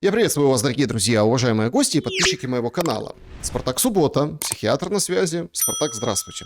Я приветствую вас, дорогие друзья, уважаемые гости и подписчики моего канала. Спартак Суббота, психиатр на связи. Спартак, здравствуйте.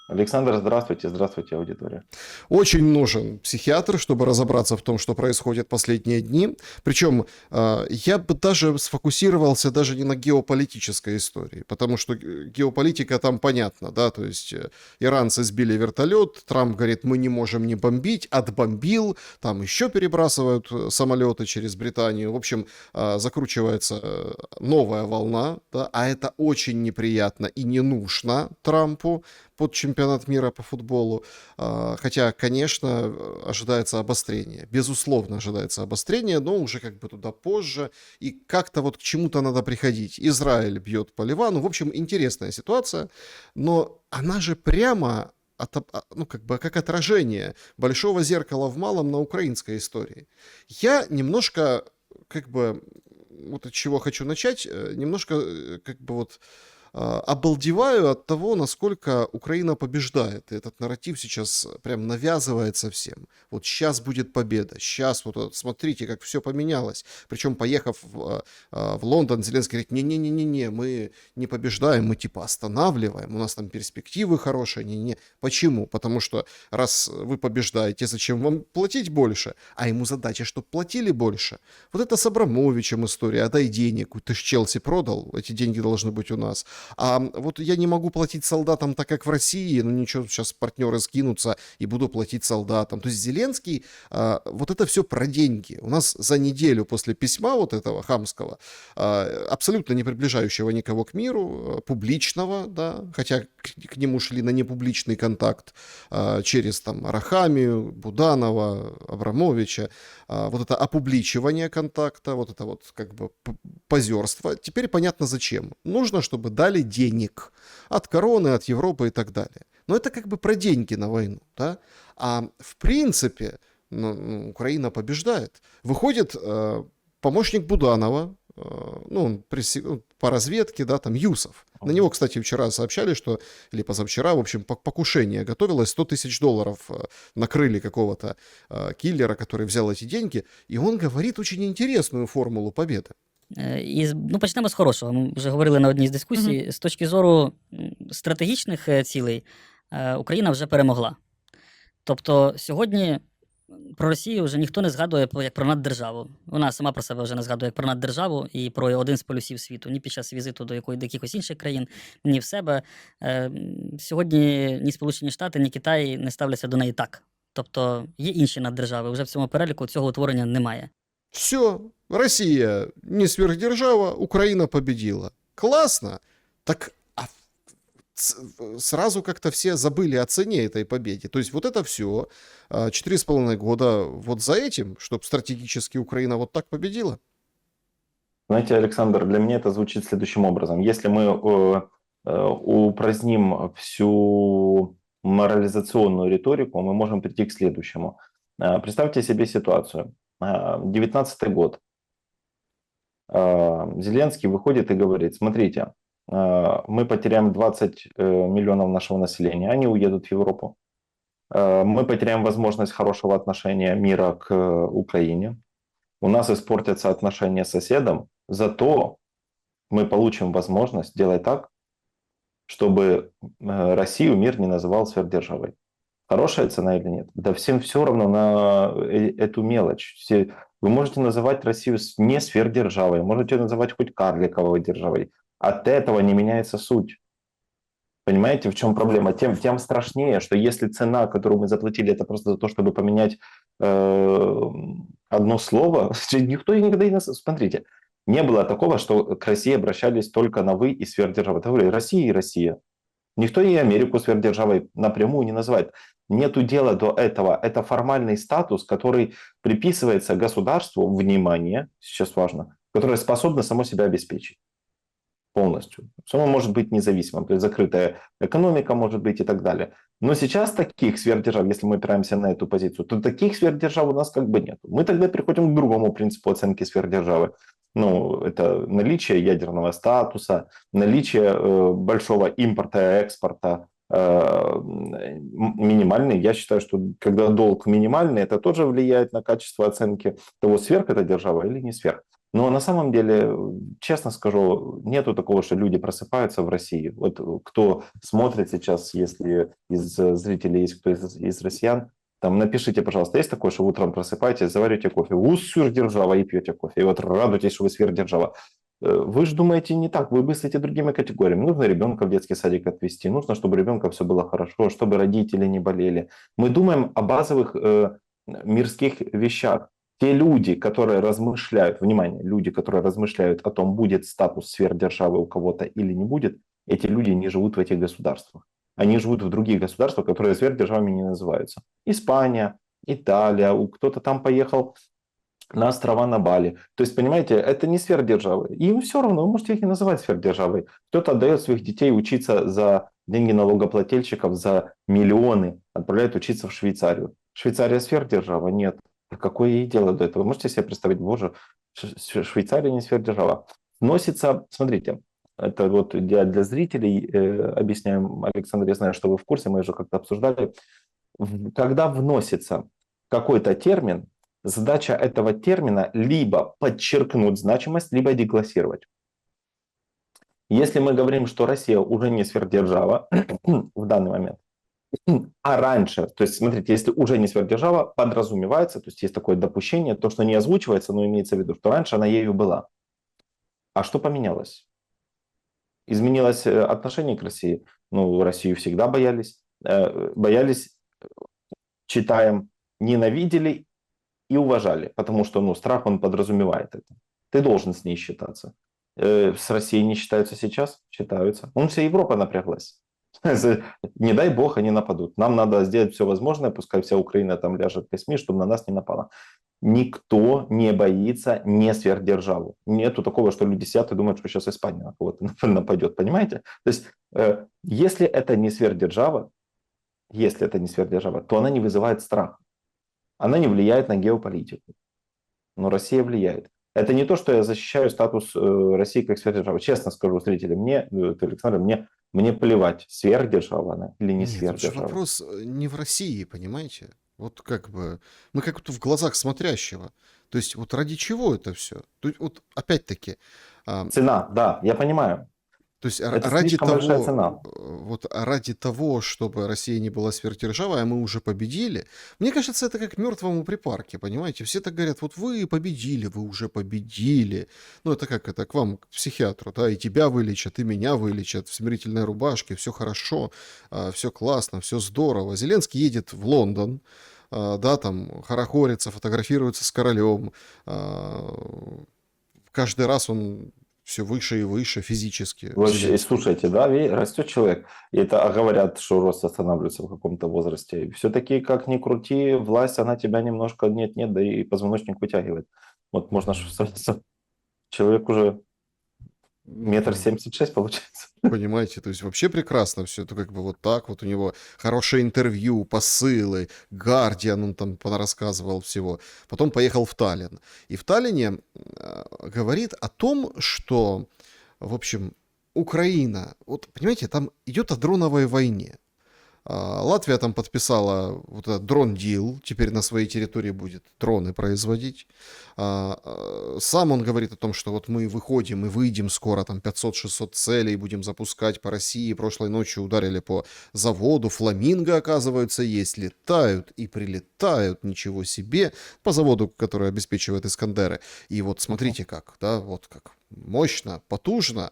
Александр, здравствуйте, здравствуйте, аудитория. Очень нужен психиатр, чтобы разобраться в том, что происходит последние дни. Причем я бы даже сфокусировался даже не на геополитической истории, потому что геополитика там понятна, да, то есть иранцы сбили вертолет, Трамп говорит, мы не можем не бомбить, отбомбил, там еще перебрасывают самолеты через Британию. В общем, закручивается новая волна, да, а это очень неприятно и не нужно Трампу под чемпионат мира по футболу. Хотя, конечно, ожидается обострение. Безусловно, ожидается обострение, но уже как бы туда позже. И как-то вот к чему-то надо приходить. Израиль бьет по Ливану. В общем, интересная ситуация. Но она же прямо ну, как бы как отражение большого зеркала в малом на украинской истории. Я немножко, как бы, вот от чего хочу начать, немножко, как бы вот обалдеваю от того, насколько Украина побеждает. И этот нарратив сейчас прям навязывается всем. Вот сейчас будет победа, сейчас вот смотрите, как все поменялось. Причем, поехав в Лондон, Зеленский говорит, не-не-не-не, мы не побеждаем, мы типа останавливаем, у нас там перспективы хорошие, не-не. Почему? Потому что раз вы побеждаете, зачем вам платить больше? А ему задача, чтобы платили больше. Вот это с Абрамовичем история, отдай денег, ты ж Челси продал, эти деньги должны быть у нас. А вот я не могу платить солдатам так, как в России, ну ничего, сейчас партнеры скинутся и буду платить солдатам. То есть Зеленский, вот это все про деньги. У нас за неделю после письма вот этого хамского, абсолютно не приближающего никого к миру, публичного, да, хотя к нему шли на непубличный контакт через там Арахамию, Буданова, Абрамовича, вот это опубличивание контакта, вот это вот как бы позерство. Теперь понятно зачем. Нужно, чтобы дали денег от короны, от Европы и так далее. Но это как бы про деньги на войну, да? А в принципе, Украина побеждает. Выходит помощник Буданова, он по разведке, да, там Юсов. На него, кстати, вчера сообщали, что, или позавчера, в общем, покушение готовилось, $100 тысяч накрыли какого-то киллера, который взял эти деньги, и он говорит очень интересную формулу победы. Почнемо з хорошого. Ми вже говорили на одній з дискусій. З точки зору стратегічних цілей Україна вже перемогла. Тобто сьогодні про Росію вже ніхто не згадує як про наддержаву. Вона сама про себе вже не згадує як про наддержаву і про один з полюсів світу. Ні під час візиту до якихось інших країн, ні в себе. Сьогодні ні Сполучені Штати, ні Китай не ставляться до неї так. Тобто є інші наддержави. Вже в цьому переліку цього утворення немає. Все, Россия не сверхдержава, Украина победила. Классно. Так сразу как-то все забыли о цене этой победе. То есть вот это все, 4,5 года вот за этим, чтобы стратегически Украина вот так победила? Знаете, Александр, для меня это звучит следующим образом. Если мы упраздним всю морализационную риторику, мы можем прийти к следующему. Представьте себе ситуацию. 19-й год. Зеленский выходит и говорит, смотрите, мы потеряем 20 миллионов нашего населения, они уедут в Европу. Мы потеряем возможность хорошего отношения мира к Украине. У нас испортятся отношения с соседом, зато мы получим возможность делать так, чтобы Россию мир не называл сверхдержавой. Хорошая цена или нет? Да всем все равно на эту мелочь. Вы можете называть Россию не сверхдержавой, можете называть хоть карликовой державой. От этого не меняется суть. Понимаете, в чем проблема? Тем страшнее, что если цена, которую мы заплатили, это просто за то, чтобы поменять одно слово, никто никогда не... Смотрите, не было такого, что к России обращались только на «вы» и сверхдержава. Это говорили Россия и Россия. Никто и Америку сверхдержавой напрямую не называет. Нету дела до этого. Это формальный статус, который приписывается государству, внимание, сейчас важно, которое способно само себя обеспечить полностью. Само может быть независимым, то есть закрытая экономика может быть и так далее. Но сейчас таких сверхдержав, если мы опираемся на эту позицию, то таких сверхдержав у нас как бы нет. Мы тогда переходим к другому принципу оценки сверхдержавы. Это наличие ядерного статуса, наличие большого импорта и экспорта, минимальный. Я считаю, что когда долг минимальный, это тоже влияет на качество оценки того, сверх эта держава или не сверх. Но на самом деле, честно скажу, нету такого, что люди просыпаются в России. Вот кто смотрит сейчас, если из зрителей есть кто из россиян, там напишите, пожалуйста, есть такое, что утром просыпаетесь, заварите кофе, вы сверхдержава и пьете кофе, и вот радуетесь, что вы сверхдержава. Вы же думаете не так, вы мыслите другими категориями. Нужно ребенка в детский садик отвезти, нужно, чтобы у ребенка все было хорошо, чтобы родители не болели. Мы думаем о базовых мирских вещах. Те люди, которые размышляют, внимание, люди, которые размышляют о том, будет статус сверхдержавы у кого-то или не будет, эти люди не живут в этих государствах. Они живут в других государствах, которые сверхдержавами не называются. Испания, Италия, кто-то там поехал на острова на Бали. То есть, понимаете, это не сверхдержавы. Им все равно, вы можете их не называть сверхдержавой. Кто-то отдает своих детей учиться за деньги налогоплательщиков, за миллионы, отправляет учиться в Швейцарию. Швейцария сверхдержава? Нет. Какое ей дело до этого? Вы можете себе представить, боже, Швейцария не сверхдержава. Вносится, смотрите, это вот для зрителей объясняем, Александр, я знаю, что вы в курсе, мы уже как-то обсуждали. Когда вносится какой-то термин, задача этого термина либо подчеркнуть значимость, либо деклассировать. Если мы говорим, что Россия уже не сверхдержава в данный момент, а раньше, то есть, смотрите, если уже не сверхдержава, подразумевается, то есть есть такое допущение, то, что не озвучивается, но имеется в виду, что раньше она ею была. А что поменялось? Изменилось отношение к России? Ну, Россию всегда боялись. Боялись, читаем, ненавидели и уважали, потому что, ну, страх, он подразумевает это. Ты должен с ней считаться. С Россией не считаются сейчас? Считаются. Вся Европа напряглась. Не дай бог они нападут. Нам надо сделать все возможное, пускай вся Украина там ляжет костьми, чтобы на нас не напала. Никто не боится не сверхдержаву. Нету такого, что люди сидят и думают, что сейчас Испания на кого-то нападет, понимаете? То есть, если это не сверхдержава, то она не вызывает страха. Она не влияет на геополитику. Но Россия влияет. Это не то, что я защищаю статус России как сверхдержавы. Честно скажу зрителям, Александр, мне плевать, сверхдержава она или не Нет, тут же сверхдержава. вопрос не в России, понимаете? Вот как бы мы как будто в глазах смотрящего. То есть вот ради чего это все? Вот опять-таки, а, Цена, да, я понимаю. то есть Это ради слишком большая того, цена. вот ради того, чтобы Россия не была сверхдержавой, а мы уже победили, мне кажется, это как мертвому припарке, понимаете? Все так говорят, вот вы победили, вы уже победили. Ну, это как это, к вам, к психиатру, да, и тебя вылечат, и меня вылечат в смирительной рубашке, все хорошо, все классно, все здорово. Зеленский едет в Лондон, да, там хорохорится, фотографируется с королем. Каждый раз он все выше и выше физически. Вообще, Зеленский. слушайте, да, растет человек, и это говорят, что рост останавливается в каком-то возрасте. Все-таки, как ни крути, власть, она тебя немножко нет-нет, да и позвоночник вытягивает. Вот можно человек уже Ну, 1,76 м получается. понимаете, то есть вообще прекрасно все, это как бы вот так, вот у него хорошее интервью, посылы, Guardian, он там рассказывал всего. Потом поехал в Таллин. И в Таллине говорит о том, что, в общем, Украина, вот понимаете, там идет о дроновой войне. Латвия там подписала вот этот дрон-дил, теперь на своей территории будет дроны производить. Сам он говорит о том, что вот мы выходим и выйдем скоро, там 500-600 целей будем запускать по России. Прошлой ночью ударили по заводу, фламинго, оказывается, есть, летают и прилетают, ничего себе, по заводу, который обеспечивает Искандеры. И вот смотрите как, да, вот как мощно, потужно.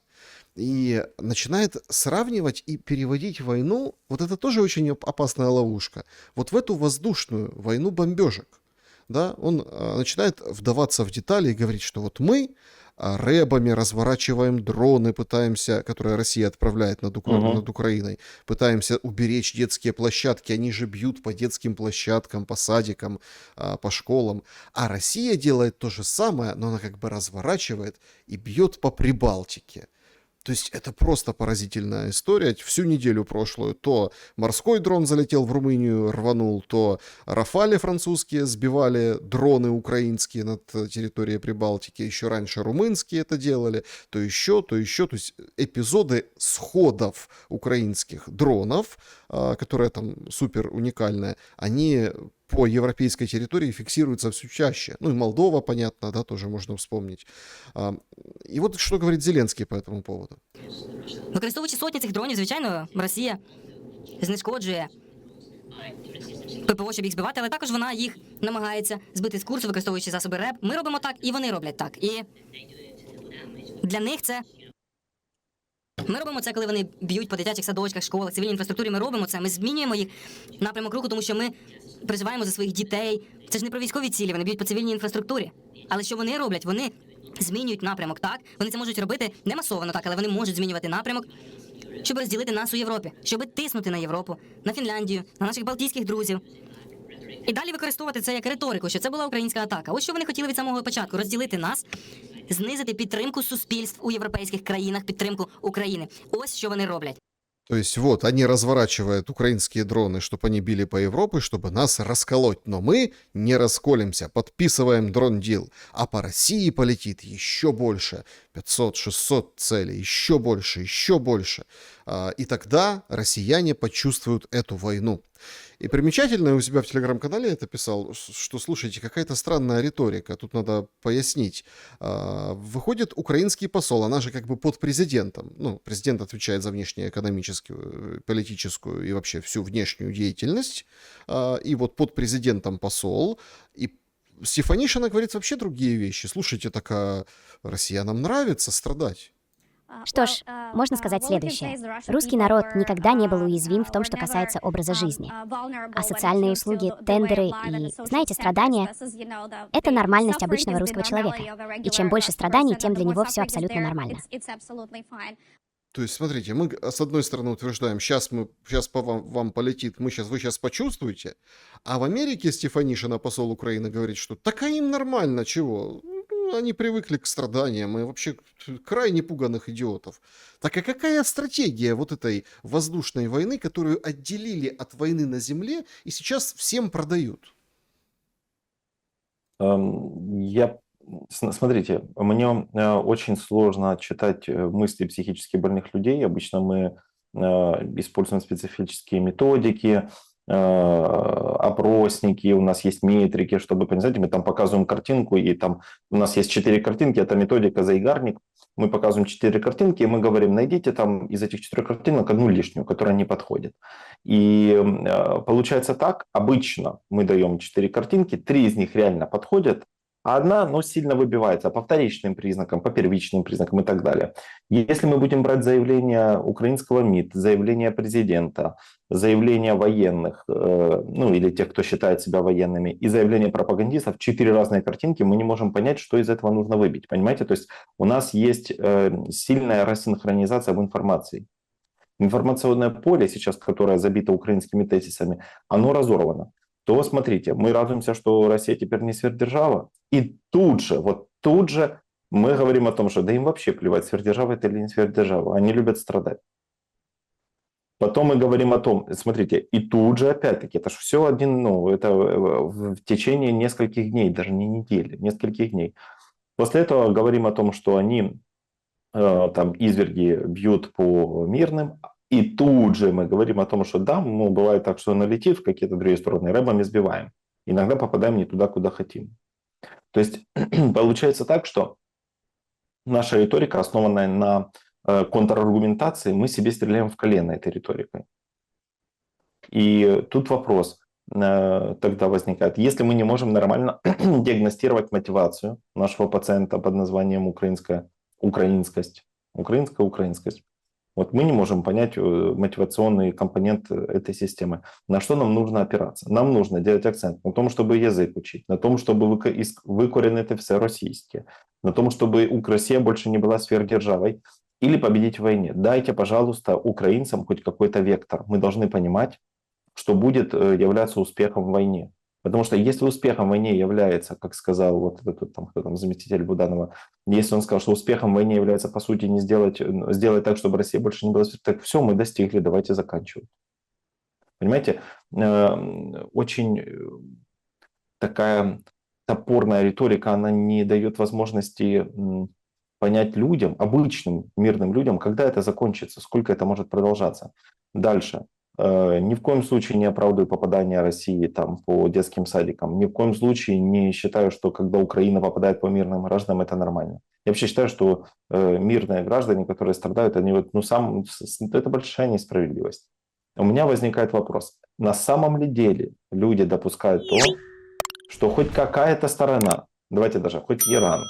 И начинает сравнивать и переводить войну, вот это тоже очень опасная ловушка, вот в эту воздушную войну бомбежек. Да, он начинает вдаваться в детали и говорить, что вот мы рэбами разворачиваем дроны, пытаемся, которые Россия отправляет над Украиной, пытаемся уберечь детские площадки, они же бьют по детским площадкам, по садикам, по школам. А Россия делает то же самое, но она как бы разворачивает и бьет по Прибалтике. То есть это просто поразительная история. Всю неделю прошлую то морской дрон залетел в Румынию, рванул, то Рафали французские сбивали дроны украинские над территорией Прибалтики. Еще раньше румынские это делали, то еще. То есть эпизоды сходов украинских дронов, которые там супер уникальные, они по европейской территории фиксируется все чаще. Ну и Молдова, понятно, да, тоже можно вспомнить. И вот что говорит Зеленский по этому поводу. Використовуючи сотні цих дронів, звичайно, Росія знешкоджує ППО, щоб їх збивати, але також вона їх намагається збити з курсу, використовуючи засоби РЕБ. Ми робимо так, і вони роблять так. І для них це... Ми робимо це, коли вони б'ють по дитячих садочках, школах, цивільній інфраструктурі. Ми робимо це, ми змінюємо їх напрямок руху, тому що ми переживаємо за своїх дітей. Це ж не про військові цілі, вони б'ють по цивільній інфраструктурі. Але що вони роблять? Вони змінюють напрямок так. Вони це можуть робити не масово, так, але вони можуть змінювати напрямок, щоб розділити нас у Європі, щоб тиснути на Європу, на Фінляндію, на наших балтійських друзів. І далі використовувати це як риторику, що це була українська атака. Ось що вони хотіли від самого початку – розділити нас, знизити підтримку суспільств у європейських країнах, підтримку України. Ось що вони роблять. То есть вот, они разворачивают украинские дроны, чтобы они били по Европе, чтобы нас расколоть. Но мы не расколемся, подписываем дрон-дил. А по России полетит еще больше. 500-600 целей, еще больше, еще больше. И тогда россияне почувствуют эту войну. И примечательно, у себя в телеграм-канале это писал, что, слушайте, какая-то странная риторика, тут надо пояснить. Выходит украинский посол, она же как бы под президентом. Ну, президент отвечает за внешнеэкономическую, политическую и вообще всю внешнюю деятельность. И вот под президентом посол. И Стефанишина говорит вообще другие вещи. Слушайте, так россиянам нравится страдать. Что ж, можно сказать следующее. Русский народ никогда не был уязвим в том, что касается образа жизни. А социальные услуги, тендеры и, знаете, страдания — это нормальность обычного русского человека. И чем больше страданий, тем для него все абсолютно нормально. То есть, смотрите, мы с одной стороны утверждаем, сейчас по вам полетит, вы сейчас почувствуете, а в Америке Стефанишина, посол Украины, говорит, что так им нормально, чего? Они привыкли к страданиям и вообще крайне пуганых идиотов. Так а какая стратегия вот этой воздушной войны, которую отделили от войны на земле и сейчас всем продают? Смотрите, мне очень сложно читать мысли психически больных людей. Обычно мы используем специфические методики, опросники, у нас есть метрики, чтобы, понимаете, мы там показываем картинку, и там у нас есть 4 картинки, это методика Zeigarnik. Мы показываем 4 картинки, и мы говорим, найдите там из этих 4 картинок одну лишнюю, которая не подходит. И получается так, обычно мы даем 4 картинки, 3 из них реально подходят, а одна, сильно выбивается по вторичным признакам, по первичным признакам и так далее. Если мы будем брать заявление украинского МИД, заявление президента, заявления военных, или тех, кто считает себя военными, и заявления пропагандистов, 4 разные картинки, мы не можем понять, что из этого нужно выбить. Понимаете? То есть у нас есть сильная рассинхронизация в информации. Информационное поле сейчас, которое забито украинскими тезисами, оно разорвано. То смотрите, мы радуемся, что Россия теперь не сверхдержава, и тут же мы говорим о том, что да им вообще плевать, сверхдержава это или не сверхдержава, они любят страдать. Потом мы говорим о том, смотрите, и тут же опять-таки, это же все это в течение нескольких дней, даже не недели, нескольких дней. После этого говорим о том, что они там изверги бьют по мирным, и тут же мы говорим о том, что да, бывает так, что налетит в какие-то другие стороны, рэбами сбиваем. Иногда попадаем не туда, куда хотим. То есть получается так, что наша риторика, основанная на контраргументации, мы себе стреляем в колено этой риторикой. И тут вопрос тогда возникает. Если мы не можем нормально диагностировать мотивацию нашего пациента под названием украинскость, вот мы не можем понять мотивационный компонент этой системы. На что нам нужно опираться? Нам нужно делать акцент на том, чтобы язык учить, на том, чтобы выкоренить все российские, на том, чтобы Россия больше не была сверхдержавой или победить в войне. Дайте, пожалуйста, украинцам хоть какой-то вектор. Мы должны понимать, что будет являться успехом в войне. Потому что если успехом в войне является, как сказал вот этот кто заместитель Буданова, если он сказал, что успехом в войне является, по сути, не сделать так, чтобы Россия больше не была, так все, мы достигли, давайте заканчивать. Понимаете, очень такая топорная риторика, она не дает возможности понять людям, обычным мирным людям, когда это закончится, сколько это может продолжаться. Дальше. Ни в коем случае не оправдываю попадание России там, по детским садикам. Ни в коем случае не считаю, что когда Украина попадает по мирным гражданам, это нормально. Я вообще считаю, что мирные граждане, которые страдают, они вот, это большая несправедливость. У меня возникает вопрос. На самом ли деле люди допускают то, что хоть какая-то сторона, давайте даже, хоть Иран,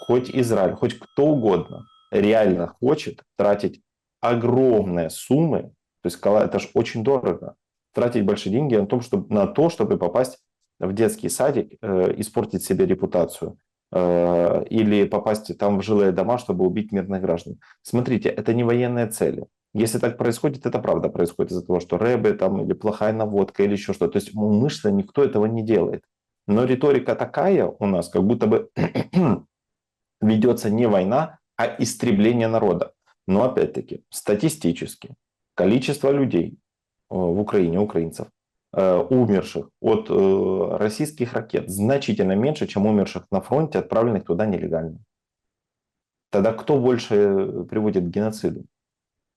хоть Израиль, хоть кто угодно, реально хочет тратить огромные суммы, то есть это же очень дорого, тратить большие деньги на то, чтобы попасть в детский садик, испортить себе репутацию, или попасть там в жилые дома, чтобы убить мирных граждан. Смотрите, это не военные цели. Если так происходит, это правда происходит из-за того, что рэбы там, или плохая наводка, или еще что-то. То есть умышленно никто этого не делает. Но риторика такая у нас, как будто бы ведется не война, а истребление народа. Но опять-таки, статистически, количество людей в Украине, украинцев, умерших от российских ракет значительно меньше, чем умерших на фронте, отправленных туда нелегально. Тогда кто больше приводит к геноциду?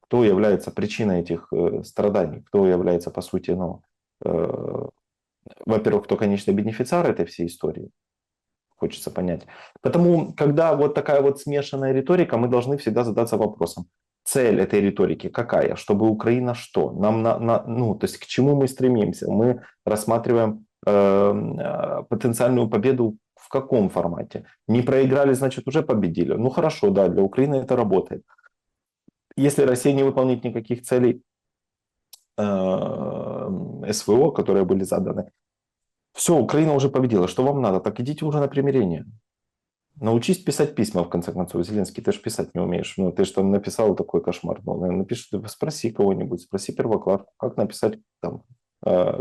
Кто является причиной этих страданий? Кто является, по сути, во-первых, кто конечный бенефициар этой всей истории? Хочется понять. Потому, когда вот такая вот смешанная риторика, мы должны всегда задаться вопросом. Цель этой риторики какая? Чтобы Украина что? То есть к чему мы стремимся? Мы рассматриваем потенциальную победу в каком формате? Не проиграли, значит, уже победили. Ну хорошо, да, для Украины это работает. Если Россия не выполнит никаких целей СВО, которые были заданы, все, Украина уже победила. Что вам надо? Так идите уже на примирение. Научись писать письма, в конце концов. Зеленский, ты же писать не умеешь. Ты же там написал такой кошмар. Спроси кого-нибудь, спроси первокладку, как написать там,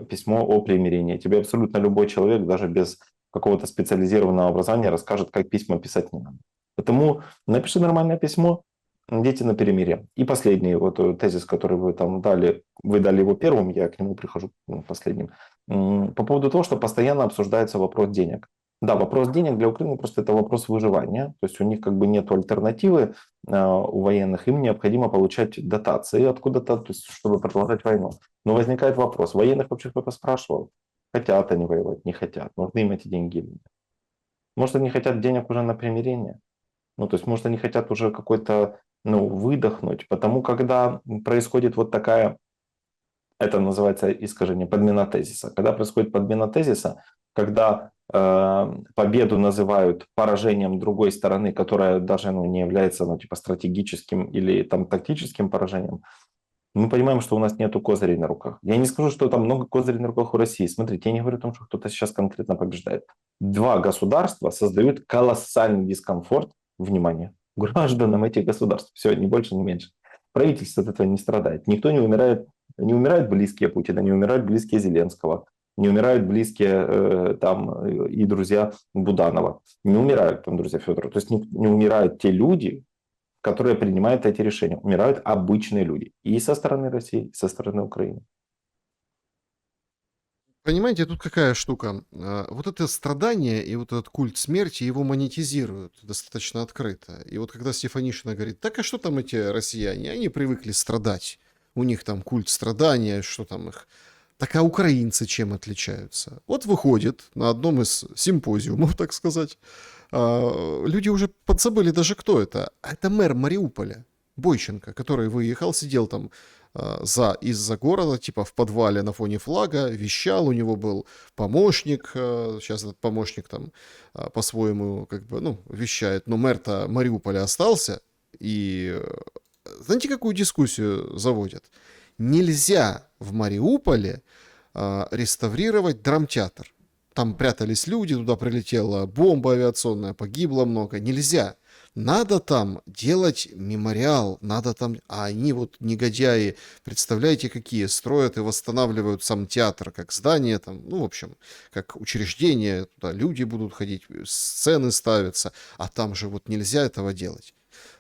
письмо о примирении. Тебе абсолютно любой человек, даже без какого-то специализированного образования, расскажет, как письма писать не надо. Поэтому напиши нормальное письмо, идите на перемирие. И последний вот тезис, который вы там дали, вы дали его первым, я к нему прихожу последним. По поводу того, что постоянно обсуждается вопрос денег. Да, вопрос денег для Украины просто это вопрос выживания. То есть у них как бы нет альтернативы у военных. Им необходимо получать дотации откуда-то, то есть, чтобы продолжать войну. Но возникает вопрос, военных вообще кто-то спрашивал? Хотят они воевать, не хотят. Нужны им эти деньги или нет? Может, они хотят денег уже на примирение? То есть, может, они хотят уже какой-то, выдохнуть. Потому когда происходит вот такая, это называется искажение, подмена тезиса. Когда происходит подмена тезиса, когда победу называют поражением другой стороны, которая даже не является стратегическим или там тактическим поражением, мы понимаем, что у нас нету козырей на руках. Я не скажу, что там много козырей на руках у России. Смотрите, я не говорю о том, что кто-то сейчас конкретно побеждает. Два государства создают колоссальный дискомфорт, внимание, гражданам этих государств. Все, ни больше, ни меньше. Правительство от этого не страдает. Никто не умирает. Не умирают близкие Путина, не умирают близкие Зеленского, не умирают близкие и друзья Буданова, не умирают там друзья Федорова. То есть не умирают те люди, которые принимают эти решения. Умирают обычные люди. И со стороны России, и со стороны Украины. Понимаете, тут какая штука. Вот это страдание и вот этот культ смерти, его монетизируют достаточно открыто. И вот когда Стефанишина говорит, так а что там эти россияне? Они привыкли страдать. У них там культ страдания, что там их... Так а украинцы чем отличаются? Вот выходит на одном из симпозиумов, так сказать, люди уже подзабыли даже кто это. А это мэр Мариуполя, Бойченко, который выехал, сидел там из-за города, типа в подвале на фоне флага, вещал, у него был помощник, сейчас этот помощник там по-своему вещает, но мэр-то Мариуполя остался, и знаете, какую дискуссию заводят? Нельзя в Мариуполе реставрировать драмтеатр. Там прятались люди, туда прилетела бомба авиационная, погибло много. Нельзя. Надо там делать мемориал, надо там... А они вот негодяи, представляете, какие, строят и восстанавливают сам театр, как здание там, в общем, как учреждение, туда люди будут ходить, сцены ставятся, а там же вот нельзя этого делать.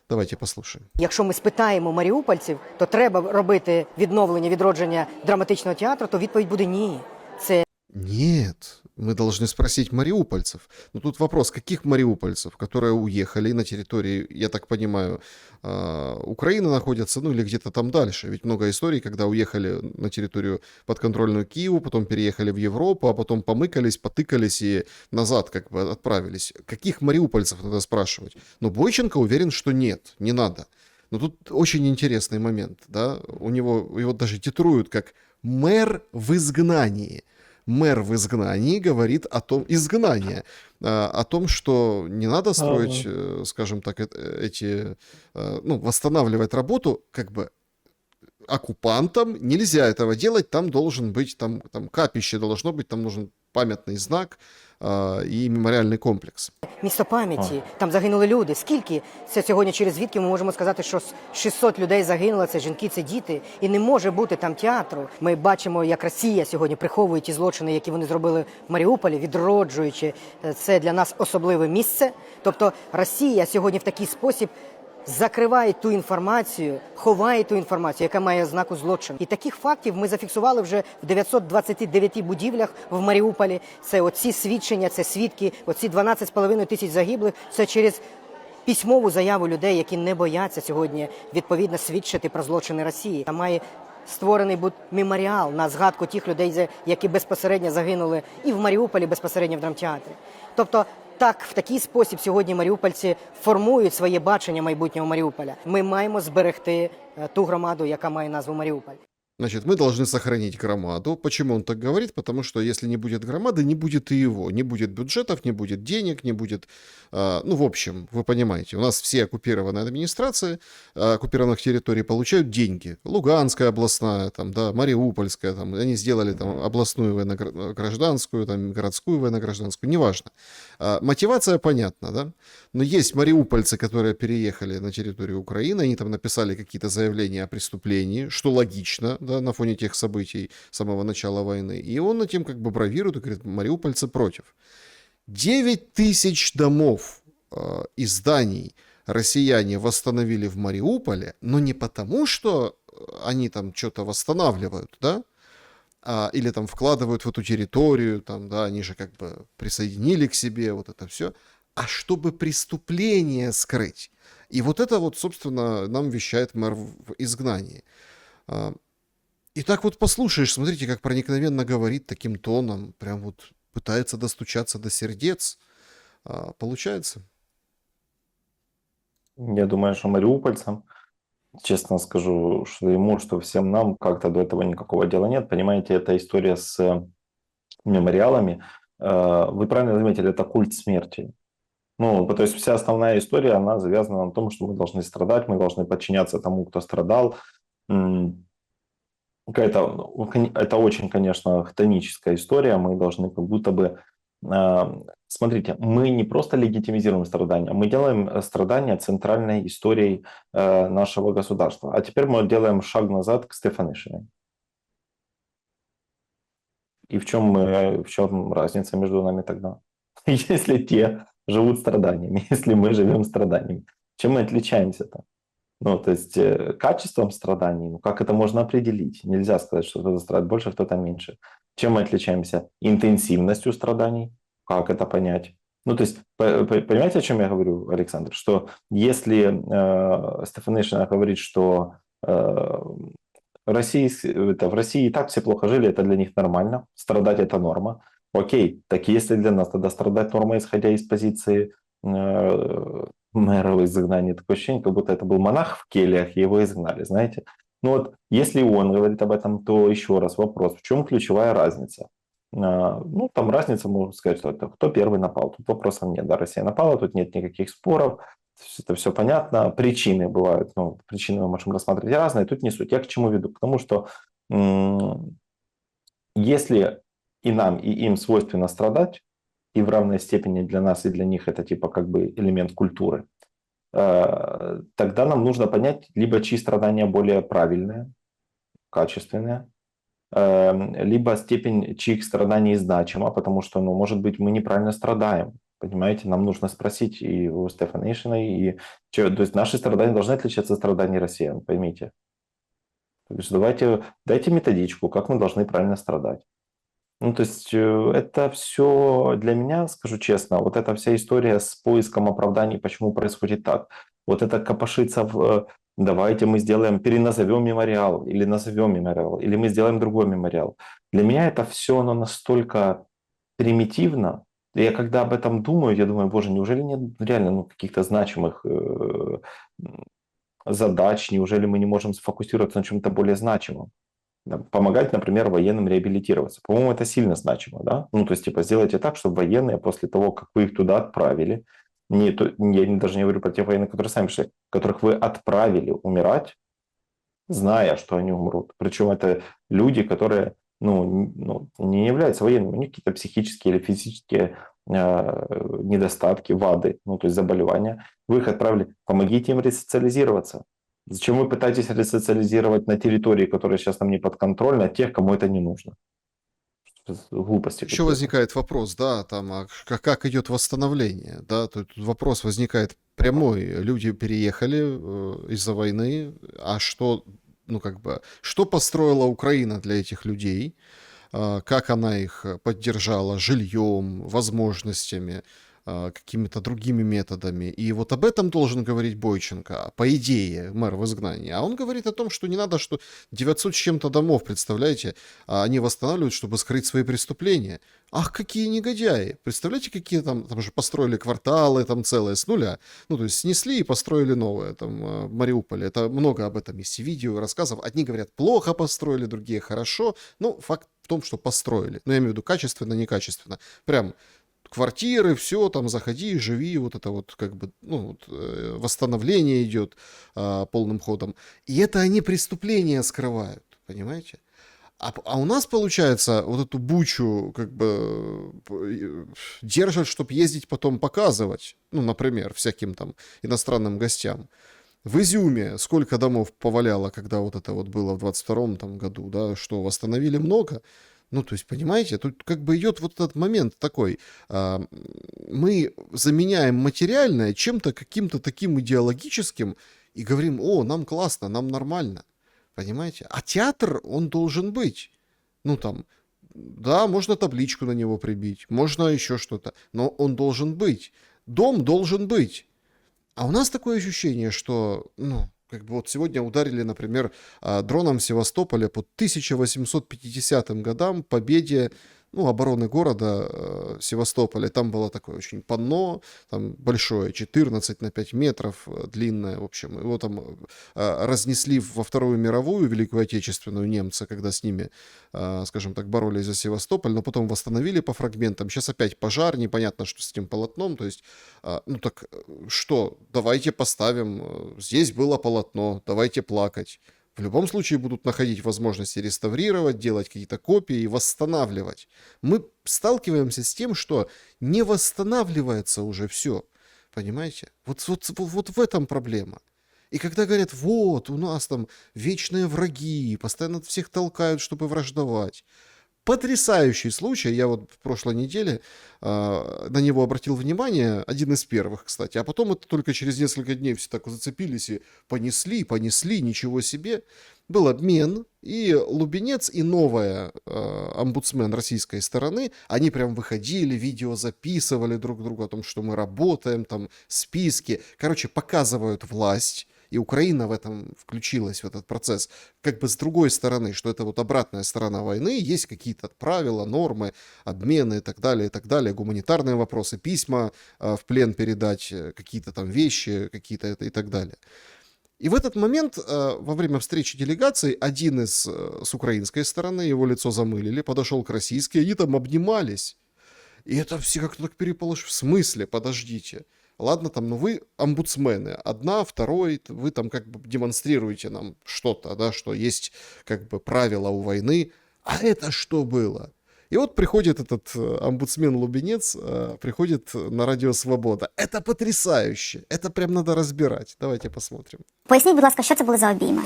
Давайте послухаємо. Якщо ми спитаємо маріупольців, то треба робити відновлення, відродження драматичного театру, то відповідь буде ні. Це Нет, мы должны спросить мариупольцев. Но тут вопрос, каких мариупольцев, которые уехали на территории, я так понимаю, Украины находятся, ну или где-то там дальше. Ведь много историй, когда уехали на территорию подконтрольную Киеву, потом переехали в Европу, а потом помыкались, потыкались и назад как бы отправились. Каких мариупольцев надо спрашивать? Но Бойченко уверен, что нет, не надо. Но тут очень интересный момент, да, его даже титруют как «мэр в изгнании». Мэр в изгнании говорит о том, изгнание, о том, что не надо строить, скажем так, восстанавливать работу, как бы оккупантам нельзя этого делать, там должен быть, там капище должно быть, там нужен пам'ятний знак і меморіальний комплекс. Місто пам'яті, там загинули люди. Скільки це сьогодні через звідки ми можемо сказати, що 600 людей загинуло, це жінки, це діти, і не може бути там театру. Ми бачимо, як Росія сьогодні приховує ті злочини, які вони зробили в Маріуполі, відроджуючи це для нас особливе місце. Тобто Росія сьогодні в такий спосіб закриває ту інформацію, ховає ту інформацію, яка має ознаку злочину. І таких фактів ми зафіксували вже в 929 будівлях в Маріуполі. Це оці свідчення, це свідки, оці 12,5 тисяч загиблих. Це через письмову заяву людей, які не бояться сьогодні відповідно свідчити про злочини Росії. Там має створений бути меморіал на згадку тих людей, які безпосередньо загинули і в Маріуполі, безпосередньо в драмтеатрі. Тобто так, в такий спосіб сьогодні маріупольці формують своє бачення майбутнього Маріуполя. Ми маємо зберегти ту громаду, яка має назву Маріуполь. Значит, мы должны сохранить громаду. Почему он так говорит? Потому что если не будет громады, не будет и его. Не будет бюджетов, не будет денег, не будет... в общем, вы понимаете, у нас все оккупированные администрации оккупированных территорий получают деньги. Луганская областная, там, да, Мариупольская, там, они сделали там областную военно-гражданскую, там, городскую военно-гражданскую, неважно. Мотивация понятна, да? Но есть мариупольцы, которые переехали на территорию Украины, они там написали какие-то заявления о преступлении, что логично, да, на фоне тех событий с самого начала войны. И он над тем как бы бравирует и говорит, мариупольцы против. 9 тысяч домов и зданий россияне восстановили в Мариуполе, но не потому, что они там что-то восстанавливают, да, или там вкладывают в эту территорию, там, да, они же как бы присоединили к себе вот это все, а чтобы преступление скрыть. И вот это вот, собственно, нам вещает мэр в изгнании. И так вот послушаешь, смотрите, как проникновенно говорит таким тоном, прям вот пытается достучаться до сердец. Получается? Я думаю, что мариупольцам, честно скажу, что ему, что всем нам как-то до этого никакого дела нет. Понимаете, эта история с мемориалами, вы правильно заметили, это культ смерти. Ну, то есть вся основная история, она завязана на том, что мы должны страдать, мы должны подчиняться тому, кто страдал. Это очень, конечно, хтоническая история. Мы должны как будто бы... Смотрите, мы не просто легитимизируем страдания, мы делаем страдания центральной историей нашего государства. А теперь мы делаем шаг назад к Стефанишиной. И в чем разница между нами тогда? Если те живут страданиями, если мы живем страданиями, чем мы отличаемся-то? Ну, то есть качеством страданий, ну, как это можно определить? Нельзя сказать, что кто-то страдает больше, кто-то меньше. Чем мы отличаемся? Интенсивностью страданий. Как это понять? Ну, то есть, понимаете, о чем я говорю, Александр? Что если Стефанишина говорит, что в России и так все плохо жили, это для них нормально, страдать это норма. Окей, так если для нас тогда страдать норма, исходя из позиции мэра в изгнании, такое ощущение, как будто это был монах в кельях, и его изгнали, знаете. Ну вот, если он говорит об этом, то еще раз вопрос, в чем ключевая разница? Ну, там разница, можно сказать, что это кто первый напал. Тут вопросов нет, да, Россия напала, тут нет никаких споров, это все понятно. Причины бывают, ну, причины мы можем рассматривать разные, тут не суть. Я к чему веду? К тому, что если и нам, и им свойственно страдать, и в равной степени для нас и для них это типа как бы элемент культуры, тогда нам нужно понять, либо чьи страдания более правильные, качественные, либо степень чьих страданий значима, потому что, ну, может быть, мы неправильно страдаем. Понимаете, нам нужно спросить и у Стефанишиной, то есть наши страдания должны отличаться от страданий россиян, поймите. То есть дайте методичку, как мы должны правильно страдать. Ну, то есть это все для меня, скажу честно, вот эта вся история с поиском оправданий, почему происходит так. Вот это копошится в давайте мы сделаем, переназовем мемориал, или мы сделаем другой мемориал. Для меня это все, оно настолько примитивно. И я когда об этом думаю, я думаю, боже, неужели нет реально каких-то значимых задач, неужели мы не можем сфокусироваться на чем-то более значимом? Да, помогать, например, военным реабилитироваться. По-моему, это сильно значимо, да? Ну, то есть, типа, сделайте так, чтобы военные после того, как вы их туда отправили, даже не говорю про тех военных, которые сами пришли, которых вы отправили умирать, зная, что они умрут. Причем это люди, которые не являются военными, у них какие-то психические или физические недостатки, вады, ну, то есть заболевания. Вы их отправили, помогите им ресоциализироваться. Зачем вы пытаетесь ресоциализировать на территории, которая сейчас нам не подконтрольна, тех, кому это не нужно? Глупости Еще какие-то. возникает вопрос, да, там, как идет восстановление, да, тут вопрос возникает прямой. Люди переехали из-за войны, а что, ну, как бы, что построила Украина для этих людей? Как она их поддержала жильем, возможностями, какими-то другими методами. И вот об этом должен говорить Бойченко, по идее, мэр в изгнании. А он говорит о том, что не надо, что 900 с чем-то домов, представляете, они восстанавливают, чтобы скрыть свои преступления. Ах, какие негодяи! Представляете, какие там же построили кварталы там целые с нуля. Ну, то есть снесли и построили новое там в Мариуполе. Это много об этом есть и видео, и рассказов. Одни говорят, плохо построили, другие хорошо. Ну, факт в том, что построили. Ну, я имею в виду качественно, некачественно. Прям квартиры, все, там заходи, живи, вот это вот как бы, восстановление идет полным ходом. И это они преступления скрывают, понимаете? А у нас, получается, вот эту бучу как бы держат, чтобы ездить потом показывать, ну, например, всяким там иностранным гостям. В Изюме сколько домов поваляло, когда вот это вот было в 22-м там году, да, что восстановили много. Ну, то есть, понимаете, тут как бы идет вот этот момент такой. Мы заменяем материальное чем-то каким-то таким идеологическим и говорим, о, нам классно, нам нормально. Понимаете? А театр, он должен быть. Ну, там, да, можно табличку на него прибить, можно еще что-то, но он должен быть. Дом должен быть. А у нас такое ощущение, что, ну, как бы вот сегодня ударили, например, дроном Севастополя по 1850 годам, победе, ну, обороны города Севастополя. Там было такое очень панно, там большое, 14 на 5 метров, длинное, в общем. Его там разнесли во Вторую мировую, Великую Отечественную, немцы, когда с ними, скажем так, боролись за Севастополь, но потом восстановили по фрагментам. Сейчас опять пожар, непонятно, что с этим полотном. То есть, ну так что, давайте поставим, здесь было полотно, давайте плакать. В любом случае будут находить возможности реставрировать, делать какие-то копии и восстанавливать. Мы сталкиваемся с тем, что не восстанавливается уже все. Понимаете? Вот в этом проблема. И когда говорят, вот, у нас там вечные враги, постоянно всех толкают, чтобы враждовать. Потрясающий случай, я вот в прошлой неделе на него обратил внимание, один из первых, кстати, а потом это только через несколько дней все так зацепились и понесли, ничего себе. Был обмен, и Лубенец, и новая омбудсмен российской стороны, они прям выходили, видео записывали друг другу о том, что мы работаем, там списки, короче, показывают власть. И Украина в этом включилась, в этот процесс, как бы с другой стороны, что это вот обратная сторона войны, есть какие-то правила, нормы, обмены и так далее, гуманитарные вопросы, письма в плен передать, какие-то там вещи, какие-то это и так далее. И в этот момент, во время встречи делегаций, один из с украинской стороны, его лицо замылили, подошел к российской, они там обнимались. И это все как-то так переполошилось. В смысле? Подождите. Ладно, там, ну вы омбудсмены, одна, второй, вы там как бы демонстрируете нам что-то, да, что есть как бы правила у войны. А это что было? И вот приходит этот омбудсмен Лубенец, приходит на Радіо Свобода. Это потрясающе. Это прям надо разбирать. Давайте посмотрим. Поясніть, будь ласка, що це були за обійми?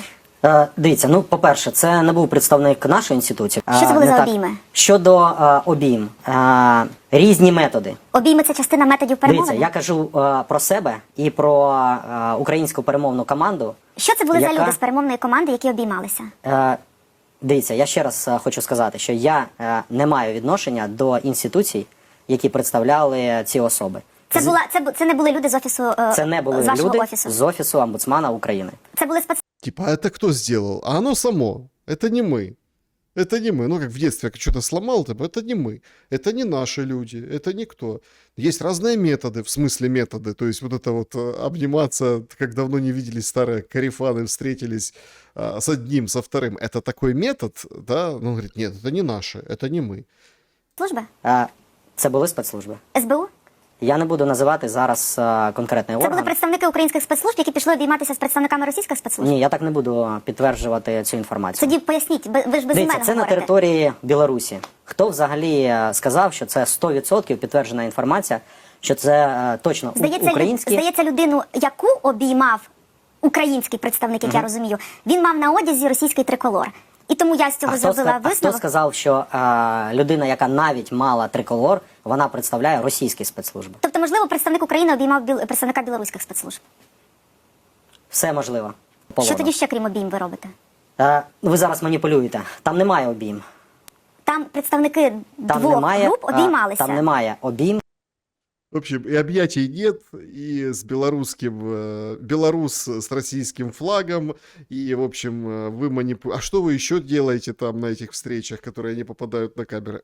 Дивіться, ну, по-перше, це не був представник нашої інституції. Що це були Не за так. обійми? Щодо обійм, різні методи. Обійми – це частина методів Дивіться, перемовин? я кажу про себе і про українську перемовну команду. Що це були за яка- люди з перемовної команди, які обіймалися? Дивіться, я ще раз хочу сказати, що я не маю відношення до інституцій, які представляли ці особи. Це не були люди з офісу, Це не були з вашого люди офісу. з Офісу омбудсмана України. Це були Типа, а это кто сделал? А оно само. Это не мы. Это не мы. Ну, как в детстве что-то сломал, это не мы. Это не наши люди. Это никто. Есть разные методы, в смысле методы. То есть вот это вот обниматься, как давно не виделись старые корефаны, встретились с одним, со вторым. Это такой метод, да? Ну, говорит, нет, это не наши, это не мы. спецслужби? Це були спецслужби. СБУ? Я не буду називати зараз конкретний Це були орган. представники українських спецслужб, які пішли обійматися з представниками російських спецслужб? Ні, я так не буду підтверджувати цю інформацію. Тоді поясніть, ви ж без Дивіться, мене це на говорите. території Білорусі. Хто взагалі сказав, що це 100% підтверджена інформація, що це точно українські... Здається, людину, яку обіймав український представник, як я розумію, він мав на одязі російський триколор. І тому я з цього зробила А хто висновок. сказав, що людина, яка навіть мала триколор, вона представляє російські спецслужби? Тобто, можливо, представник України обіймав представника білоруських спецслужб. Все можливо. Що Полона. тоді ще, крім обійм, ви робите? Ви зараз маніпулюєте. Там немає обійм. Там представники Там двох немає, груп обіймалися. там немає обійм. В общем, и объятий нет, и с белорус с российским флагом, и, в общем, вы А что вы еще делаете там на этих встречах, которые не попадают на камеры?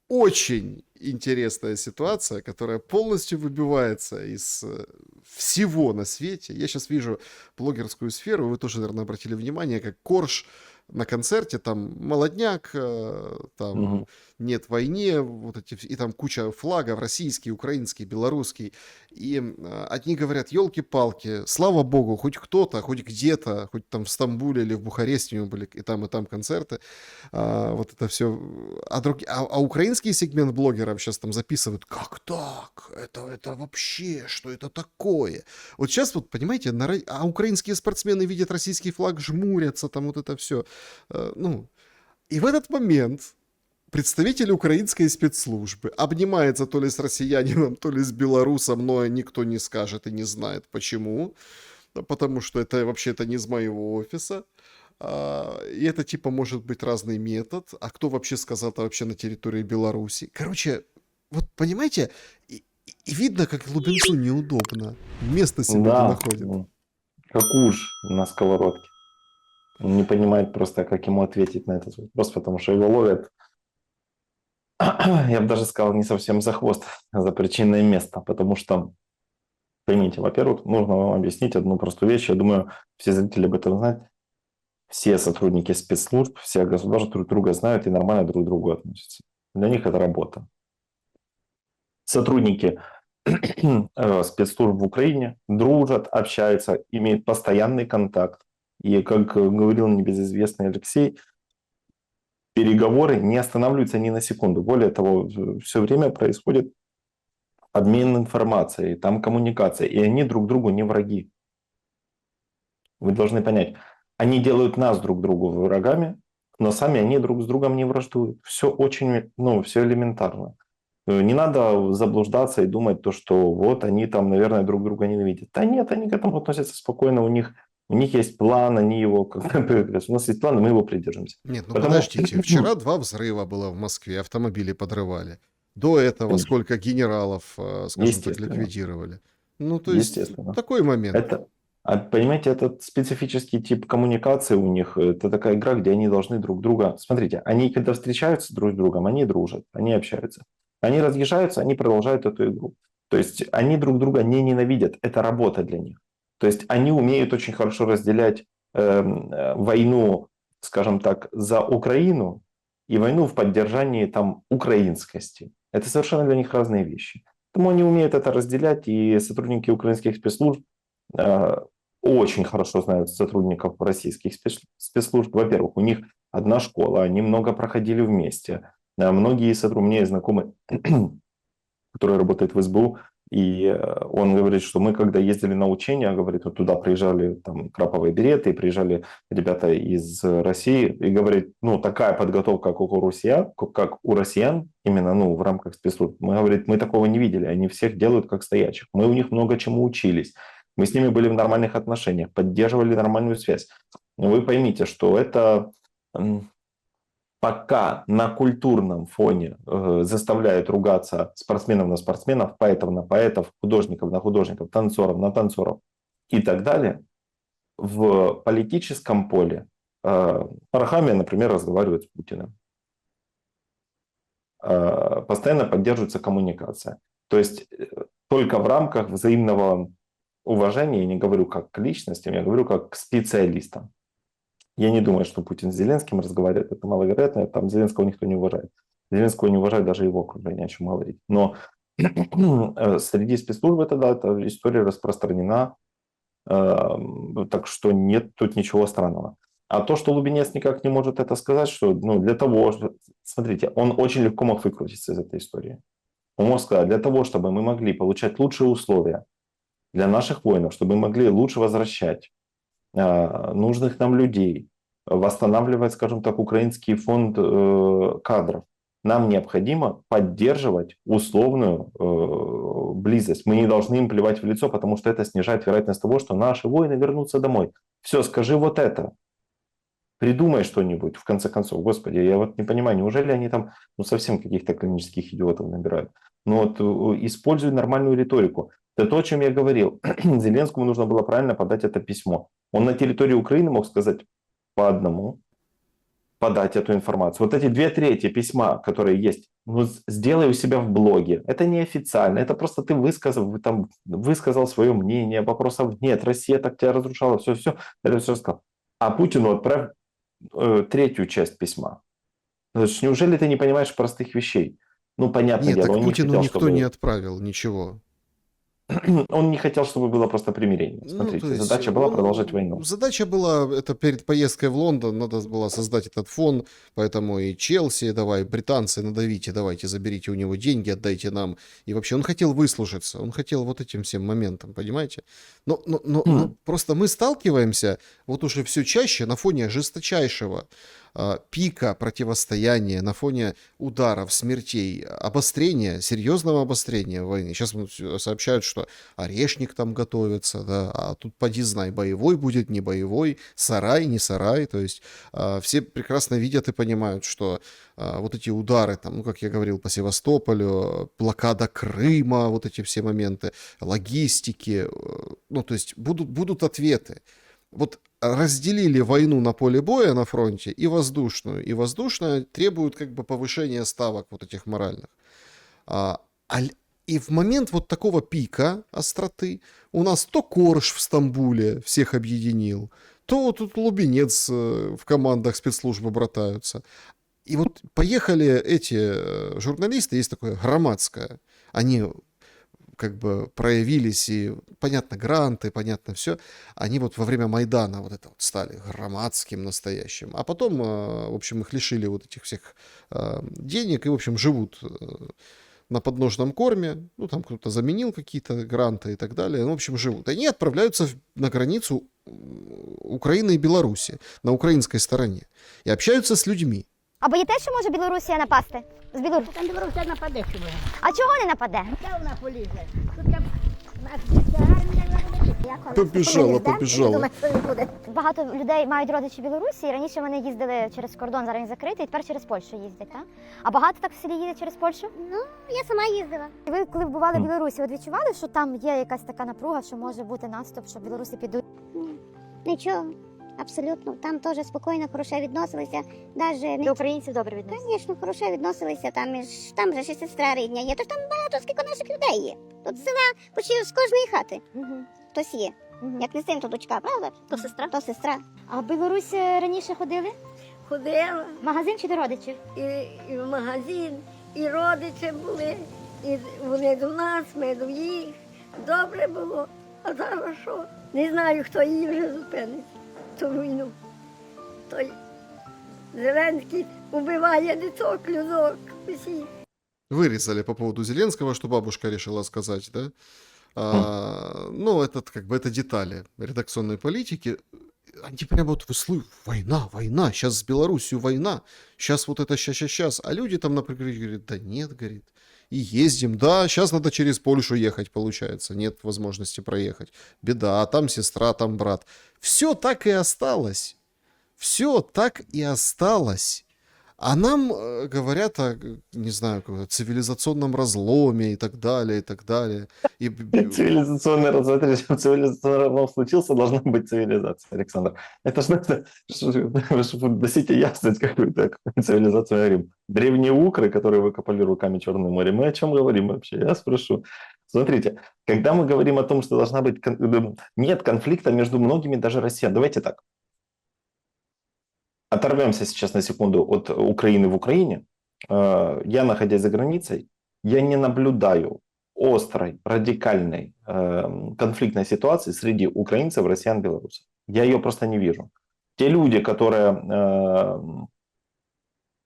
Очень интересная ситуация, которая полностью выбивается из всего на свете. Я сейчас вижу блогерскую сферу, вы тоже, наверное, обратили внимание, как Корж на концерте, там молодняк, там нет войне, вот эти, и там куча флагов, российский, украинский, белорусский. И одни говорят, елки-палки, слава богу, хоть кто-то, хоть где-то, хоть там в Стамбуле или в Бухаресте у него были и там концерты, вот это все. А украинский сегмент блогеров сейчас там записывают, как так, это вообще, что это такое? Вот сейчас вот, понимаете, а украинские спортсмены видят российский флаг, жмурятся, там вот это все. Ну, и в этот момент представитель украинской спецслужбы обнимается то ли с россиянином, то ли с белорусом, но никто не скажет и не знает почему, потому что это вообще-то не из моего офиса. И это типа может быть разный метод. А кто вообще сказал-то вообще на территории Беларуси? Короче, вот понимаете, и видно, как Лубенцу неудобно. Место себе не находит. Как уж на сковородке. Он не понимает просто, как ему ответить на этот вопрос, потому что его ловят, я бы даже сказал, не совсем за хвост, а за причинное место. Потому что, поймите, во-первых, нужно вам объяснить одну простую вещь. Я думаю, все зрители об этом знают. Все сотрудники спецслужб, все государства друг друга знают и нормально друг к другу относятся. Для них это работа. Сотрудники спецслужб в Украине дружат, общаются, имеют постоянный контакт. И, как говорил небезызвестный Алексей, переговоры не останавливаются ни на секунду. Более того, все время происходит обмен информацией, там коммуникация, и они друг другу не враги. Вы должны понять, они делают нас друг другу врагами, но сами они друг с другом не враждуют. Все очень, все элементарно. Не надо заблуждаться и думать, что вот они там, наверное, друг друга ненавидят. Да нет, они к этому относятся спокойно, у них есть план, они его... У нас есть план, и мы его придерживаемся. Нет, подождите, вчера 2 взрыва было в Москве, автомобили подрывали. До этого сколько генералов, скажем так, ликвидировали. Ну, то есть, такой момент. Понимаете, это специфический тип коммуникации у них. Это такая игра, где они должны друг друга... Смотрите, они когда встречаются друг с другом, они дружат, они общаются. Они разъезжаются, они продолжают эту игру. То есть они друг друга не ненавидят, это работа для них. То есть они умеют очень хорошо разделять войну, скажем так, за Украину и войну в поддержании там украинскости. Это совершенно для них разные вещи. Поэтому они умеют это разделять, и сотрудники украинских спецслужб очень хорошо знают сотрудников российских спецслужб. Во-первых, у них одна школа, они много проходили вместе. Многие сотрудники, у меня есть знакомый, который работает в СБУ, и он говорит, что мы, когда ездили на учения, говорит, вот туда приезжали там краповые береты, приезжали ребята из России, и говорит, такая подготовка, как у россиян, именно в рамках спецслужб, мы такого не видели, они всех делают как стоячих, мы у них много чему учились, мы с ними были в нормальных отношениях, поддерживали нормальную связь. Но вы поймите, что это пока на культурном фоне заставляют ругаться спортсменов на спортсменов, поэтов на поэтов, художников на художников, танцоров на танцоров и так далее, в политическом поле Арахамия, например, разговаривает с Путиным. Постоянно поддерживается коммуникация. То есть только в рамках взаимного уважения, я не говорю как к личностям, я говорю как к специалистам. Я не думаю, что Путин с Зеленским разговаривает, это маловероятно, там Зеленского никто не уважает. Зеленского не уважает даже его окружение, о чем говорить. Но среди спецслужб эта история распространена, так что нет тут ничего странного. А то, что Лубенец никак не может это сказать, что для того, что... Смотрите, он очень легко мог выкрутиться из этой истории. Он мог сказать, для того, чтобы мы могли получать лучшие условия для наших воинов, чтобы мы могли лучше возвращать нужных нам людей, восстанавливать, скажем так, украинский фонд кадров, нам необходимо поддерживать условную близость. Мы не должны им плевать в лицо, потому что это снижает вероятность того, что наши воины вернутся домой. Все, скажи вот это. Придумай что-нибудь, в конце концов. Господи, я вот не понимаю, неужели они там совсем каких-то клинических идиотов набирают? Но вот используй нормальную риторику. Это то, о чем я говорил. Зеленскому нужно было правильно подать это письмо. Он на территории Украины мог сказать по одному, подать эту информацию. Вот эти 2/3 письма, которые есть, сделай у себя в блоге. Это неофициально, это просто ты высказал свое мнение, вопросов нет, Россия так тебя разрушала, все, это все сказал. А Путину отправь 3 часть письма. Значит, неужели ты не понимаешь простых вещей? Понятное Нет, дело, так он Путину не хотел, никто чтобы... не отправил ничего. Он не хотел, чтобы было просто примирение. Смотрите, задача была продолжать войну. Задача была, это перед поездкой в Лондон, надо было создать этот фон, поэтому и Челси, давай, британцы, надавите, давайте, заберите у него деньги, отдайте нам. И вообще он хотел выслушаться, он хотел вот этим всем моментом, понимаете? Но просто мы сталкиваемся вот уже все чаще на фоне жесточайшего пика противостояния, на фоне ударов, смертей, обострения, серьезного обострения войны. Сейчас сообщают, что Орешник там готовится, да, а тут поди знай, боевой будет, не боевой, сарай, не сарай. То есть все прекрасно видят и понимают, что вот эти удары, там, как я говорил, по Севастополю, блокада Крыма, вот эти все моменты, логистики, то есть будут ответы. Вот разделили войну на поле боя на фронте и воздушную. И воздушная требует как бы повышения ставок вот этих моральных. И в момент вот такого пика остроты у нас то Корж в Стамбуле всех объединил, то тут Лубенец в командах спецслужбы братаются. И вот поехали эти журналисты, есть такое Громадское, они как бы проявились, и понятно, гранты, понятно все, они вот во время Майдана вот это вот стали Громадским настоящим, а потом, в общем, их лишили вот этих всех денег и, в общем, живут на подножном корме, там кто-то заменил какие-то гранты и так далее, в общем, живут. Они отправляются на границу Украины и Беларуси, на украинской стороне, і общаються з людьми. А боїтесь, що може Білорусія напасти? З Білорусі? Там Білорусія нападе хіба. А чого не нападе? Де вона полізе? Тут там наша армія. Побіжала. Багато людей мають родичі в Білорусі, і раніше вони їздили через кордон, зараз він закритий, і тепер через Польщу їздять, так? А багато так в селі їде через Польщу? Ну, я сама їздила. Ви, коли бували в Білорусі, от відчували, що там є якась така напруга, що може бути наступ, що білоруси підуть? Нічого. Абсолютно. Там теж спокійно, хороше відносилися. До українців добре відносилися? Звісно, хороше відносилися. Там вже ще сестра рідня є. Тож там багато скільки наших людей є. Тут з села, почти з кожної хати. Хтось є. Як не син, то дочка, правда? То сестра? То сестра. А в Білорусь раніше ходили? Ходила В магазин чи до родичів? і в магазин, і родичі були, і вони до нас, ми до їх. Добре було. А зараз що? Не знаю, хто її вже зупинить. Ту війну. Той Зеленський убиває діток, людок, усіх. Вырезали по поводу Зеленского, что бабушка решила сказать, да? Это как бы это детали редакционной политики. Они прямо вот война, сейчас с Беларусью война, сейчас вот это сейчас. А люди там, например, говорят, да нет, говорит, и ездим, да, сейчас надо через Польшу ехать, получается, нет возможности проехать. Беда, там сестра, там брат. Все так и осталось. Все так и осталось. А нам говорят о, не знаю, каком-то цивилизационном разломе и так далее, и так далее. И Цивилизационный разлом, смотрите, цивилизационный разлом случился, должна быть цивилизация, Александр. Это ж надо, вы носите ясность какую-то, какую цивилизацию говорим. Древние укры, которые выкопали руками Черное море, мы о чем говорим вообще? Я спрошу. Смотрите, когда мы говорим о том, что должна быть... Нет конфликта между многими, даже россиян. Давайте так. Оторвемся сейчас на секунду от Украины в Украине. Я, находясь за границей, я не наблюдаю острой, радикальной конфликтной ситуации среди украинцев, россиян, белорусов. Я ее просто не вижу. Те люди, которые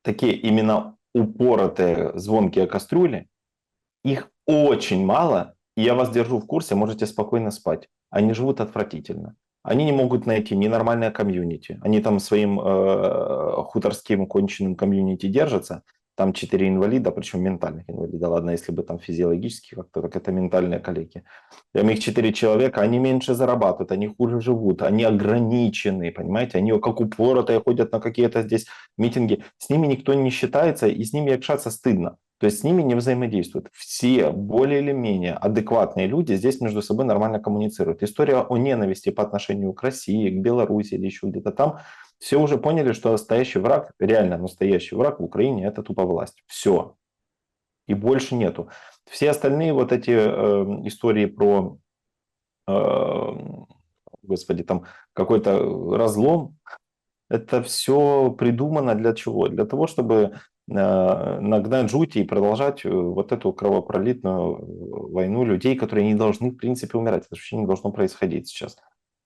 такие именно упоротые, звонкие кастрюли, их очень мало, и я вас держу в курсе, можете спокойно спать. Они живут отвратительно. Они не могут найти ни нормальное комьюнити. Они там своим хуторским конченным комьюнити держатся. Там 4 инвалида, причем ментальных инвалида. Ладно, если бы там физиологически как-то, так это ментальные калеки. Там их 4 человека, они меньше зарабатывают, они хуже живут, они ограничены, понимаете? Они как упоротые ходят на какие-то здесь митинги. С ними никто не считается, и с ними общаться стыдно. То есть с ними не взаимодействуют. Все более или менее адекватные люди здесь между собой нормально коммуницируют. История о ненависти по отношению к России, к Беларуси или еще где-то там, все уже поняли, что настоящий враг, реально настоящий враг в Украине – это тупо власть. Все. И больше нету. Все остальные вот эти истории про, господи, там какой-то разлом, это все придумано для чего? Для того, чтобы нагнать жути и продолжать вот эту кровопролитную войну людей, которые не должны, в принципе, умирать. Это вообще не должно происходить сейчас.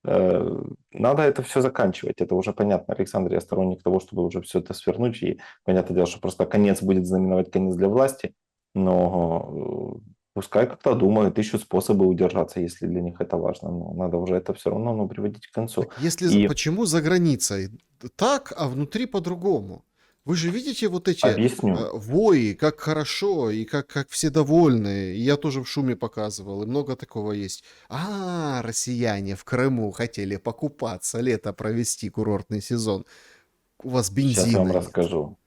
Надо это все заканчивать. Это уже понятно. Александр, я сторонник того, чтобы уже все это свернуть. И понятное дело, что просто конец будет знаменовать конец для власти. Но пускай как-то думают, ищут способы удержаться, если для них это важно. Но надо уже это все равно приводить к концу. Если почему за границей так, а внутри по-другому? Вы же видите вот эти вои, как хорошо, и как все довольны. И я тоже в шуме показывал, и много такого есть. Россияне в Крыму хотели покупаться, лето провести, курортный сезон. У вас бензина Сейчас я вам нет. расскажу.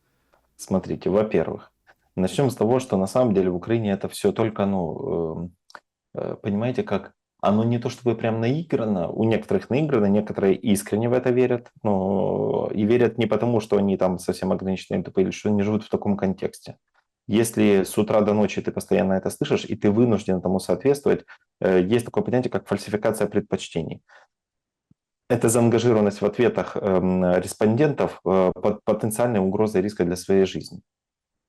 Смотрите, во-первых, начнем с того, что на самом деле в Украине это все только, понимаете, как оно не то чтобы прям наиграно, у некоторых наиграно, некоторые искренне в это верят, но и верят не потому, что они там совсем ограничены или что они живут в таком контексте. Если с утра до ночи ты постоянно это слышишь, и ты вынужден этому соответствовать, есть такое понятие, как фальсификация предпочтений. Это заангажированность в ответах респондентов под потенциальной угрозой риска для своей жизни.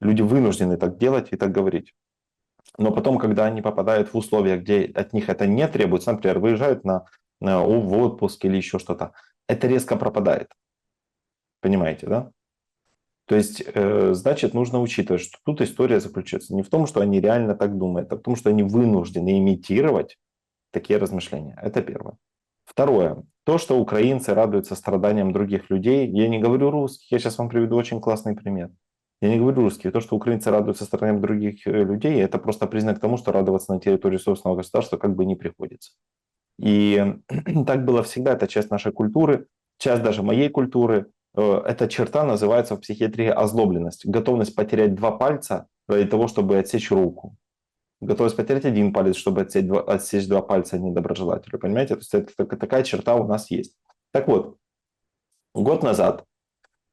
Люди вынуждены так делать и так говорить. Но потом, когда они попадают в условия, где от них это не требуется, например, выезжают в отпуск или еще что-то, это резко пропадает. Понимаете, да? То есть, значит, нужно учитывать, что тут история заключается не в том, что они реально так думают, а в том, что они вынуждены имитировать такие размышления. Это первое. Второе. То, что украинцы радуются страданиям других людей. Я не говорю русских, я сейчас вам приведу очень классный пример. Я не говорю русский. То, что украинцы радуются страданиям других людей, это просто признак тому, что радоваться на территории собственного государства как бы не приходится. И так было всегда. Это часть нашей культуры, часть даже моей культуры. Эта черта называется в психиатрии озлобленность. Готовность потерять 2 пальца ради того, чтобы отсечь руку. Готовность потерять 1 палец, чтобы отсечь 2 пальца недоброжелателю. Понимаете? То есть это такая черта у нас есть. Так вот, год назад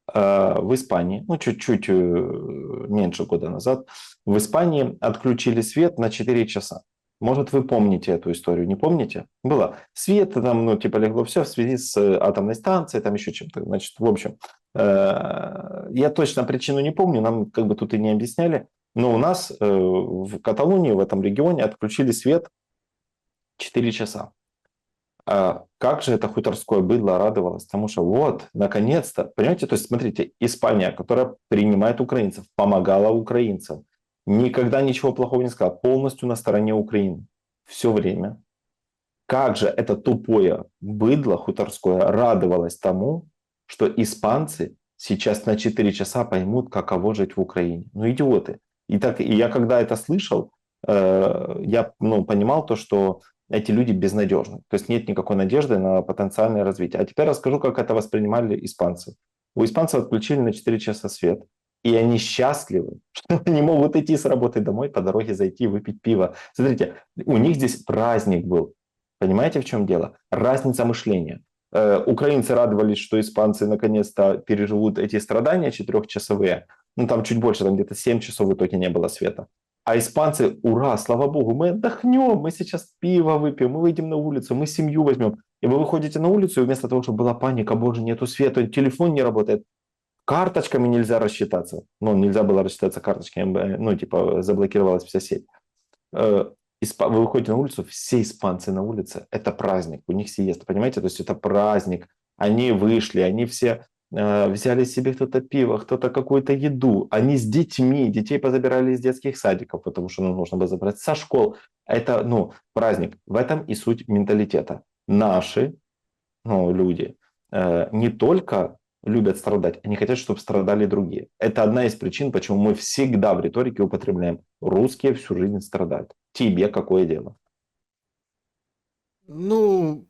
в Испании, чуть-чуть меньше года назад, в Испании отключили свет на 4 часа. Может, вы помните эту историю, не помните? Было. Свет там, легло все в связи с атомной станцией, там еще чем-то. Значит, в общем, я точно причину не помню, нам как бы тут и не объясняли, но у нас в Каталонии, в этом регионе, отключили свет 4 часа. Как же это хуторское быдло радовалось, потому что вот, наконец-то, понимаете, то есть смотрите, Испания, которая принимает украинцев, помогала украинцам, никогда ничего плохого не сказала, полностью на стороне Украины все время. Как же это тупое быдло хуторское радовалось тому, что испанцы сейчас на 4 часа поймут, каково жить в Украине. Идиоты. И я когда это слышал, я понимал то, что эти люди безнадежны. То есть нет никакой надежды на потенциальное развитие. А теперь расскажу, как это воспринимали испанцы. У испанцев отключили на 4 часа свет. И они счастливы, что они могут идти с работы домой, по дороге зайти, выпить пиво. Смотрите, у них здесь праздник был. Понимаете, в чем дело? Разница мышления. Украинцы радовались, что испанцы наконец-то переживут эти страдания 4-часовые. Ну, там чуть больше, там где-то 7 часов в итоге не было света. А испанцы, ура, слава богу, мы отдохнем, мы сейчас пиво выпьем, мы выйдем на улицу, мы семью возьмем. И вы выходите на улицу, и вместо того, чтобы была паника, боже, нету света, телефон не работает, карточками нельзя рассчитаться. Ну, нельзя было рассчитаться карточками, ну, типа, заблокировалась вся сеть. Вы выходите на улицу, все испанцы на улице, это праздник, у них сиеста, понимаете? То есть это праздник, они вышли, они все взяли себе кто-то пиво, кто-то какую-то еду, они с детьми, детей позабирали из детских садиков, потому что нужно было забрать со школ. Это, ну, праздник. В этом и суть менталитета. Наши, ну, люди не только любят страдать, они хотят, чтобы страдали другие. Это одна из причин, почему мы всегда в риторике употребляем «русские всю жизнь страдают». Тебе какое дело? Ну,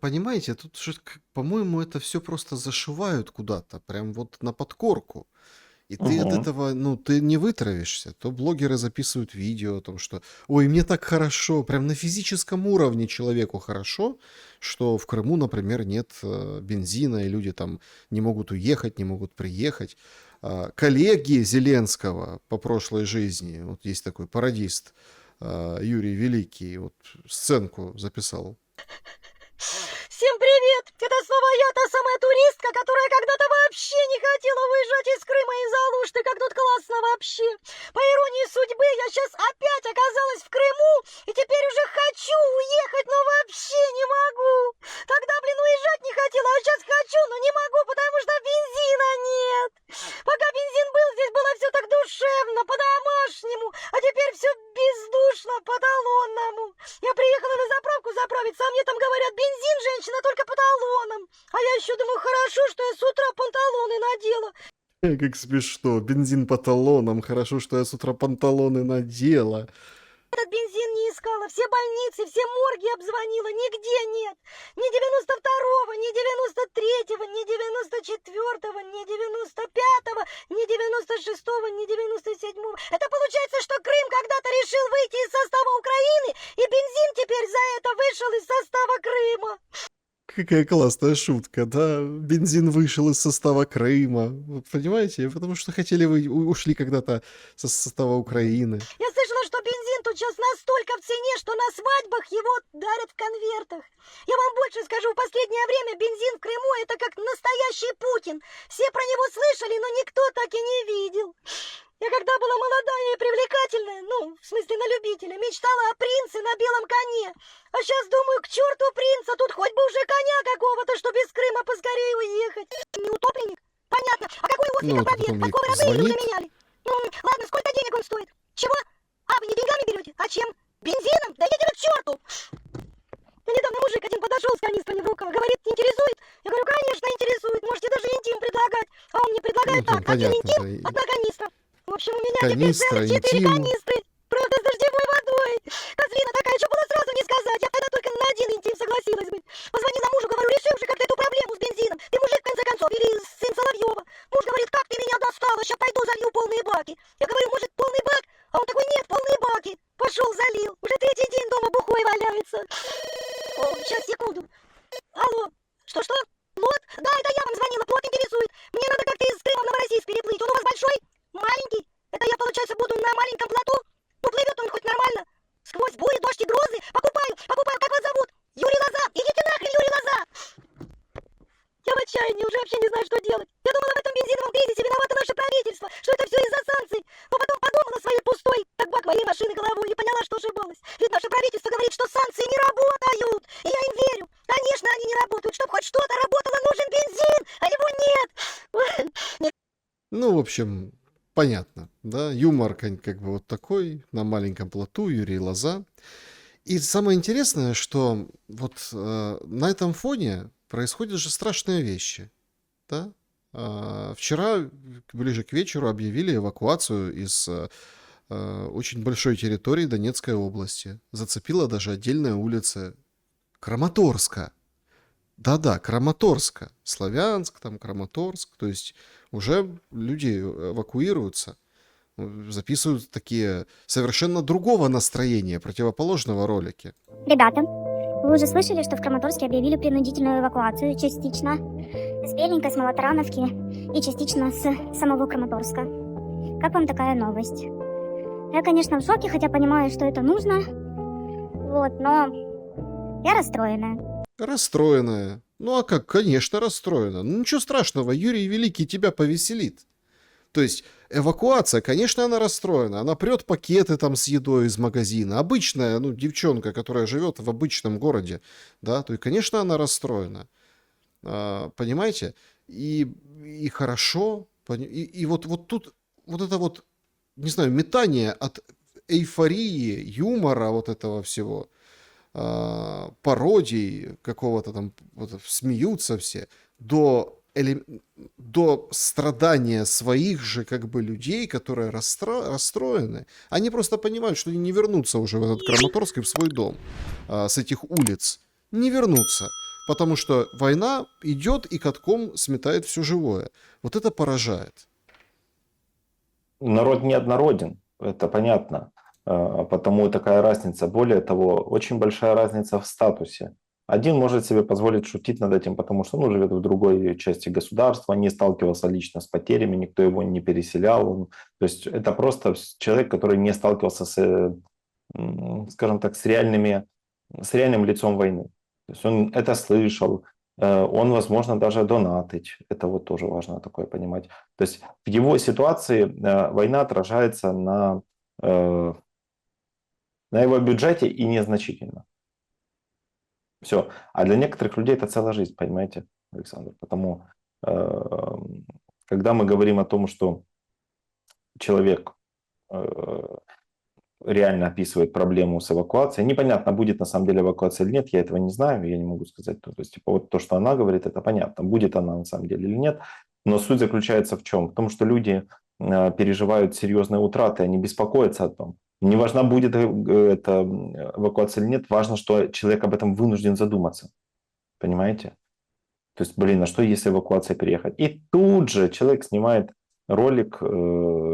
понимаете, тут же, по-моему, это все просто зашивают куда-то, прям вот на подкорку. И ты от Угу. этого, ну, ты не вытравишься. То блогеры записывают видео о том, что «Ой, мне так хорошо», прям на физическом уровне человеку хорошо, что в Крыму, например, нет бензина, и люди там не могут уехать, не могут приехать. Коллеги Зеленского по прошлой жизни, вот есть такой пародист Юрий Великий, вот сценку записал. Всем привет! Это снова я, та самая туристка, которая когда-то вообще не хотела выезжать из Крыма из-за Алушты, как тут классно вообще. По иронии судьбы, я сейчас опять оказалась в Крыму, и теперь уже хочу уехать, но вообще не могу. Тогда, уезжать не хотела, а сейчас хочу, но не могу, потому что бензина нет. Пока бензин был, здесь было все так душевно, по-домашнему, а теперь все бездушно, по-талонному. Я приехала на заправку заправиться, а мне там говорят, бензин, женщина, только по талонам. А я еще думаю, хорошо, что я с утра панталоны надела. Как смешно, бензин по талонам, хорошо, что я с утра панталоны надела. Этот бензин не искала, все больницы, все морги обзвонила, нигде нет. Ни 92-го, ни 93-го, ни 94-го, ни 95-го, ни 96-го, ни 97-го. Это получается, что Крым когда-то решил выйти из состава Украины, и бензин теперь за это вышел из состава Крыма. Какая классная шутка, да? Бензин вышел из состава Крыма. Вы понимаете? Потому что хотели вы ушли когда-то со состава Украины. Я слышала, что бензин тут сейчас настолько в цене, что на свадьбах его дарят в конвертах. Я вам больше скажу, в последнее время бензин в Крыму это как настоящий Путин. Все про него слышали, но никто так и не видел. Я когда была молодая и привлекательная, ну, в смысле на любителя, мечтала о принце на белом коне. А сейчас думаю, к черту принца, тут хоть бы уже коня какого-то, чтобы из Крыма поскорее уехать. Не утопленник? Понятно. А какой у Ну, Ослика это пробег? потом ей Какого рабы позвонит. уже меняли? Ладно, сколько денег он стоит? Чего? А, вы не деньгами берете? А чем? Бензином? Да идите вы к черту! Мне недавно мужик один подошел с канистрами в руках, говорит, интересует? Я говорю, конечно, интересует, можете даже интим предлагать. А он мне предлагает Ну, там так, один понятно, интим, да, и- одна канистра. В общем, у меня Канистра, теперь целых 4 интим. канистры. Правда, с дождевой водой. Козлина такая, что было сразу не сказать. Я тогда только на один интим согласилась бы. Позвонила мужу, говорю, реши уже как-то эту проблему с бензином. Ты мужик, в конце концов, или сын Соловьева. Муж говорит, как ты меня достала, сейчас пойду залью полные баки. Я говорю, может, полный бак? А он такой, нет, полные баки. Пошел, залил. Уже 3-й день дома бухой валяется. О, сейчас, секунду. Алло, что? Плот? Да, это я вам звонила, плот интересует. Мне надо как-то из Крыма в Новороссийск переплыть. Он у вас большой? Маленький? Это я, получается, буду на маленьком плоту? Ну, плывет он хоть нормально. Сквозь бури, дождь и грозы. Покупаю. Как вас зовут? Юрий Лоза. Идите нахрен, Юрий Лоза. Я в отчаянии, уже вообще не знаю, что делать. Я думала, в этом бензиновом кризисе виновато наше правительство, что это все из-за санкций. Но потом подумала своей пустой, как бак моей машины головой, и поняла, что ошибалась. Ведь наше правительство говорит, что санкции не работают. И я им верю. Конечно, они не работают. Чтобы хоть что-то работало, нужен бензин, а его нет. Ну, в общем, понятно, да? Юмор как бы вот такой, на маленьком плоту, Юрий Лоза. И самое интересное, что вот на этом фоне происходят же страшные вещи, да? Вчера, ближе к вечеру, объявили эвакуацию из очень большой территории Донецкой области. Зацепила даже отдельная улица Краматорска. Да-да, Краматорска. Славянск, там Краматорск. То есть уже люди эвакуируются, записывают такие совершенно другого настроения, противоположного ролики. Ребята, вы уже слышали, что в Краматорске объявили принудительную эвакуацию частично с Беленькой, с Малотарановки и частично с самого Краматорска. Как вам такая новость? Я, конечно, в шоке, хотя понимаю, что это нужно. Вот, но я расстроена. Расстроенная. Ну а как? Конечно, расстроена. Ну ничего страшного, Юрий Великий тебя повеселит. То есть эвакуация, конечно, она расстроена. Она прет пакеты там с едой из магазина. Обычная, ну, девчонка, которая живет в обычном городе, да, то есть, конечно, она расстроена. Понимаете? И хорошо. И вот тут вот это вот, не знаю, метание от эйфории, юмора вот этого всего, пародий какого-то там, вот, смеются все, до страдания своих же как бы людей, которые расстроены. Они просто понимают, что они не вернутся уже в этот Краматорск и в свой дом с этих улиц. Не вернутся. Потому что война идет и катком сметает все живое. Вот это поражает. Народ неоднороден, это понятно. Потому и такая разница. Более того, очень большая разница в статусе. Один может себе позволить шутить над этим, потому что он живет в другой части государства, не сталкивался лично с потерями, никто его не переселял. То есть это просто человек, который не сталкивался с, скажем так, с реальным лицом войны. То есть он это слышал, он, возможно, даже донатить. Это вот тоже важно такое понимать. То есть в его ситуации война отражается на его бюджете и незначительно. Все. А для некоторых людей это целая жизнь, понимаете, Александр? Потому, когда мы говорим о том, что человек реально описывает проблему с эвакуацией, непонятно, будет на самом деле эвакуация или нет, я этого не знаю, я не могу сказать. То есть, типа, вот то, что она говорит, это понятно, будет она на самом деле или нет. Но суть заключается в чем? В том, что люди переживают серьезные утраты, они беспокоятся о том. Не важна, будет это эвакуация или нет, важно, что человек об этом вынужден задуматься. Понимаете? То есть, блин, а что, если эвакуация переехать? И тут же человек снимает ролик,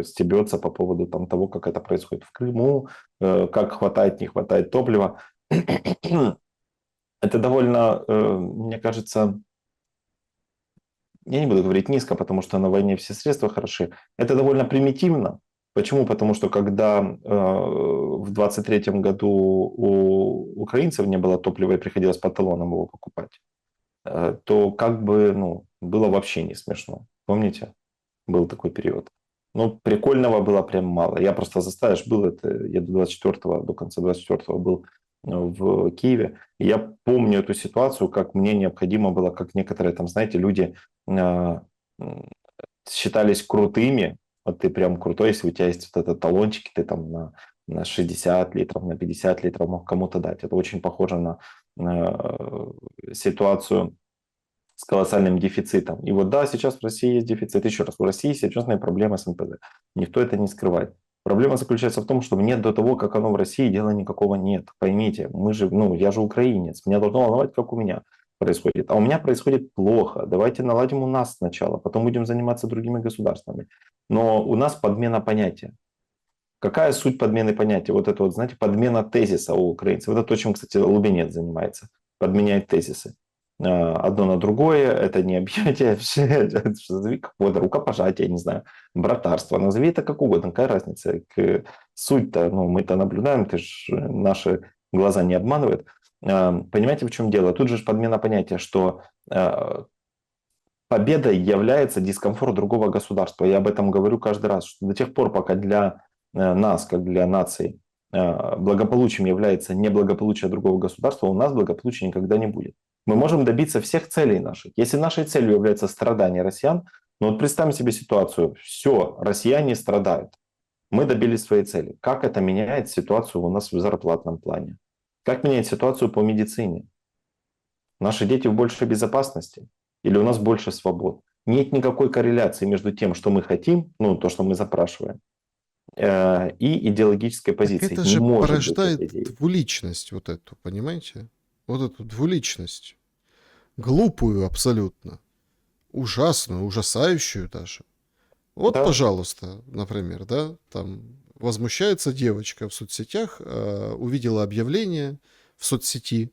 стебется по поводу там, того, как это происходит в Крыму, как хватает, не хватает топлива. Это довольно, мне кажется, я не буду говорить низко, потому что на войне все средства хороши. Это довольно примитивно. Почему? Потому что когда в 23-м году у украинцев не было топлива и приходилось по талонам его покупать, то как бы, ну, было вообще не смешно. Помните? Был такой период. Ну, прикольного было прям мало. Я просто заставишь, был это, я до конца 24-го был в Киеве. И я помню эту ситуацию, как мне необходимо было, как некоторые там, знаете, люди считались крутыми. Вот ты прям крутой, если у тебя есть вот этот талончик, ты там на 60 литров, на 50 литров мог кому-то дать. Это очень похоже на ситуацию с колоссальным дефицитом. И вот да, сейчас в России есть дефицит. Еще раз, у России серьезные проблемы с НПЗ. Никто это не скрывает. Проблема заключается в том, что мне до того, как оно в России, дела никакого нет. Поймите, мы же, я же украинец. Меня должно волновать, как у меня происходит. А у меня происходит плохо. Давайте наладим у нас сначала, потом будем заниматься другими государствами. Но у нас подмена понятия. Какая суть подмены понятия? Вот это вот, знаете, подмена тезиса у украинцев. Это то, чем, кстати, Лубенец занимается. Подменяет тезисы. Одно на другое, это не объятие, назови как угодно, рукопожатие, не знаю, братарство, назови это как угодно, какая разница, суть-то, мы-то наблюдаем, наши глаза не обманывают. Понимаете, в чем дело? Тут же подмена понятия, что победой является дискомфорт другого государства. Я об этом говорю каждый раз, что до тех пор, пока для нас, как для нации, благополучием является неблагополучие другого государства, у нас благополучия никогда не будет. Мы можем добиться всех целей наших. Если нашей целью является страдание россиян, ну вот представим себе ситуацию, все, россияне страдают. Мы добились своей цели. Как это меняет ситуацию у нас в зарплатном плане? Как меняет ситуацию по медицине? Наши дети в большей безопасности? Или у нас больше свобод? Нет никакой корреляции между тем, что мы хотим, то, что мы запрашиваем, и идеологической позиции. Так это же порождает двуличность вот эту, понимаете? Вот эту двуличность. глупую абсолютно, ужасную, ужасающую даже. Вот, Да. пожалуйста, например, да, там возмущается девочка в соцсетях, увидела объявление в соцсети,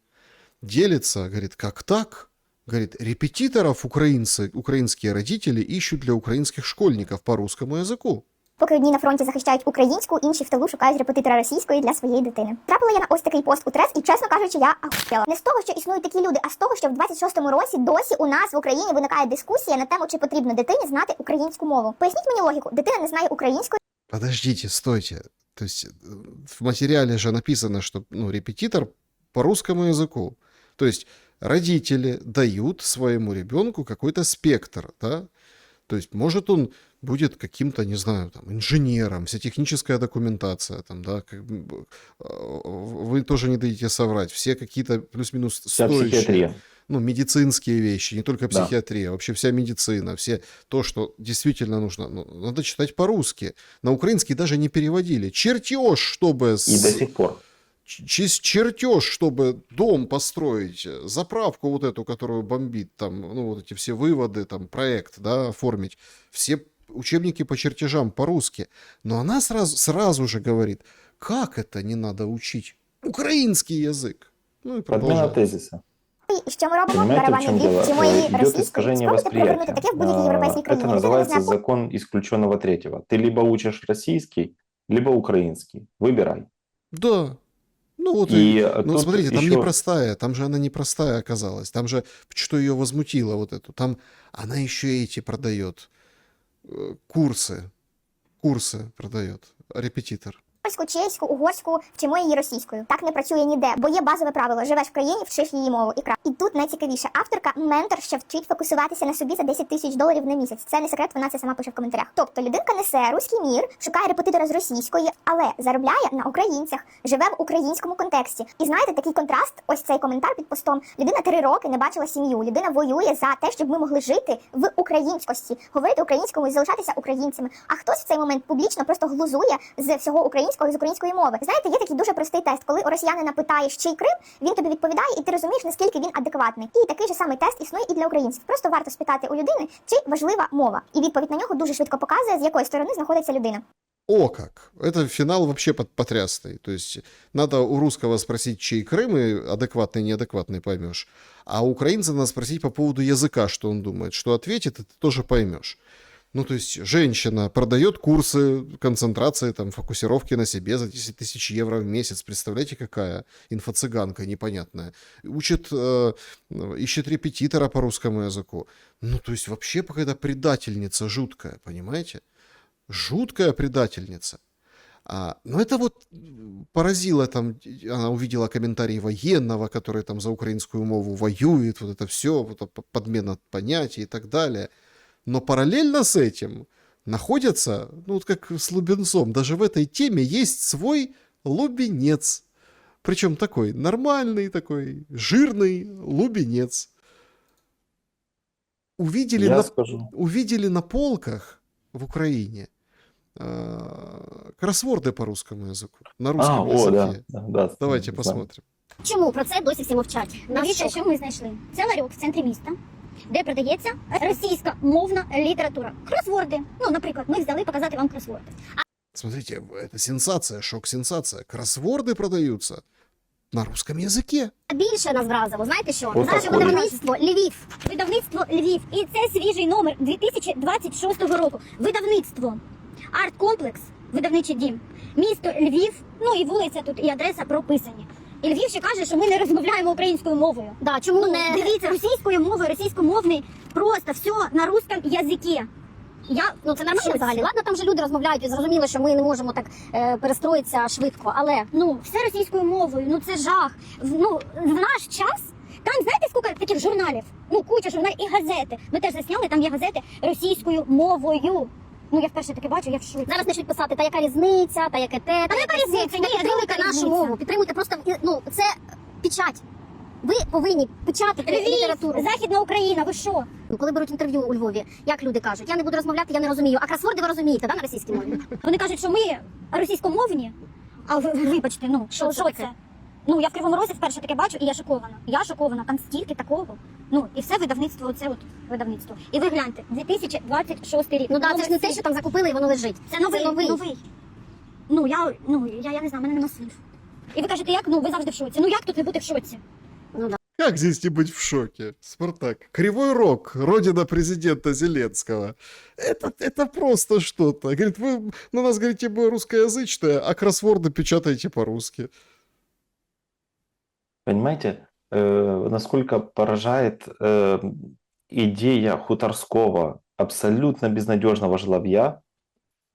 делится, говорит, как так? Говорит, репетиторов украинские родители ищут для украинских школьников по русскому языку. Поки одні на фронті захищають українську, інші в тилу шукають репетитора російської для своєї дитини. Трапила я на ось такий пост у Трес, і, чесно кажучи, я ахуєла. Не з того, що існують такі люди, а з того, що в 26-му році досі у нас в Україні виникає дискусія на тему, чи потрібно дитині знати українську мову. Поясніть мені логіку, дитина не знає української. Подождите, стойте. То есть в материале же написано, что репетитор по русскому языку. То есть родители дают своему ребенку какой-то спектр, да? То есть, может, он будет каким-то, не знаю, там, инженером, вся техническая документация, там, да, вы тоже не дадите соврать, все какие-то плюс-минус Вся стоящие, психиатрия. медицинские вещи, не только Да. психиатрия, вообще вся медицина, все то, что действительно нужно, надо читать по-русски. На украинский даже не переводили. Чертеж, чтобы... И до сих пор. Чертеж, чтобы дом построить, заправку вот эту, которую бомбит, там, вот эти все выводы, там, проект, да, оформить, все учебники по чертежам по-русски. Но она сразу же говорит, как это не надо учить украинский язык? Ну и Подмена продолжает. тезиса. І що ми робимо? Понимаете, в Дарування чем дело? вів моєї Идет російської. искажение Спробуйте провернути восприятия. таке в будь-якій європейській Это країні. Людина не называется знає закон исключенного третьего. Ты либо учишь российский, либо украинский. Выбирай. Да. Ну вот, И ну тут смотрите, там еще- непростая, там же она непростая оказалась, там же, что ее возмутило вот эту, там она еще эти продает, курсы продает, репетитор. польську, чеську, угорську, вчимо її російською. Так не працює ніде, бо є базове правило: живеш в країні, вчиш її мову. І тут найцікавіше. Авторка ментор, що вчить фокусуватися на собі за $10 000 на місяць. Це не секрет, вона це сама пише в коментарях. Тобто людинка несе руський мір, шукає репетитора з російської, але заробляє на українцях, живе в українському контексті. І знаєте, такий контраст, ось цей коментар під постом. Людина 3 роки не бачила сім'ю. Людина воює за те, щоб ми могли жити в українськості, говорити українською і залишатися українцями. А хтось в цей момент публічно просто глузує з всього українського і з української мови. Знаєте, є такий дуже простий тест, коли у росіянина питаєш, чий Крим, він тобі відповідає, і ти розумієш, наскільки він адекватний. І такий же самий тест існує і для українців. Просто варто спитати у людини, чи важлива мова. І відповідь на нього дуже швидко показує, з якої сторони знаходиться людина. О как! Это финал вообще потрясный. То есть надо у русского спросить, чей Крым, и адекватный, неадекватный поймешь. А у украинца надо спросить по поводу языка, что он думает. Что ответит, и ты тоже поймешь. Ну, то есть женщина продает курсы концентрации, там, фокусировки на себе за 10 000 евро в месяц. Представляете, какая инфо-цыганка непонятная. Учит, ищет репетитора по русскому языку. Ну, то есть вообще какая-то предательница жуткая, понимаете? Жуткая предательница. Но это вот поразило, там, она увидела комментарий военного, который там за украинскую мову воюет, вот это все, вот подмена понятий и так далее. Но параллельно с этим находятся, ну вот как с Лубенцом, даже в этой теме есть свой лубенец. Причем такой нормальный, такой жирный лубенец. Увидели на полках в Украине кроссворды по русскому языку. На русском языке. Да, Давайте посмотрим. Чому про це досі всі мовчать? Дивіться, що ми знайшли. Це ларьок в центрі міста, де продається російська мовна література. Кросворди. Ну, наприклад, ми взяли показати вам кросворди. Смотрите, это сенсация, шок-сенсация. Кроссворды продаются на русском языке. Більше нас вразило, знаєте що? Отак Наше от. видавництво Львів. Видавництво Львів. І це свіжий номер 2026 року. Видавництво. Арт-комплекс, видавничий дім. Місто Львів, ну і вулиця тут, і адреса прописані. І Львів ще каже, що ми не розмовляємо українською мовою. Да, чому не? Дивіться, російською мовою, російськомовний, просто все на русском язикі. Ну це нормально взагалі. Ладно, там же люди розмовляють і зрозуміло, що ми не можемо так перестроїтися швидко. Але, ну, все російською мовою, ну це жах. Ну, в наш час, там знаєте, скільки таких журналів? Ну, куча журналів і газети. Ми теж засняли, там є газети російською мовою. Ну, я вперше таке бачу, я в шоці. Зараз почнуть писати, та яка різниця, та яке те, та яка різниця. Ні, підтримуйте нашу мову, підтримуйте просто, ну, це печать. Ви повинні печатати літературу. Західна Україна, ви що? Ну, коли беруть інтерв'ю у Львові, як люди кажуть, я не буду розмовляти, я не розумію. А кросворди ви розумієте, да, на російській мові? Вони кажуть, що ми російськомовні, а вибачте, ну, що це? Ну, я в Кривому Розі вперше таке бачу, і я шокована. Я шокована, там стільки такого. Ну, і все видавництво, це от видавництво. І ви гляньте, 2026 рік. Ну так, це ж не те, Номер що там закупили і воно лежить. Це новий. новий. Ну, я не знаю, мене нема слів. І ви кажете, як? Ну, ви завжди в шоці. Ну, як тут не бути в шоці? Как здесь не быть в шоке, Спартак? Кривой Рог, родина президента Зеленского. Это просто что-то. Говорит, вы на нас говорите, мы русскоязычные, а кроссворды печатаете по-русски. Понимаете, насколько поражает идея хуторского, абсолютно безнадежного жлобья,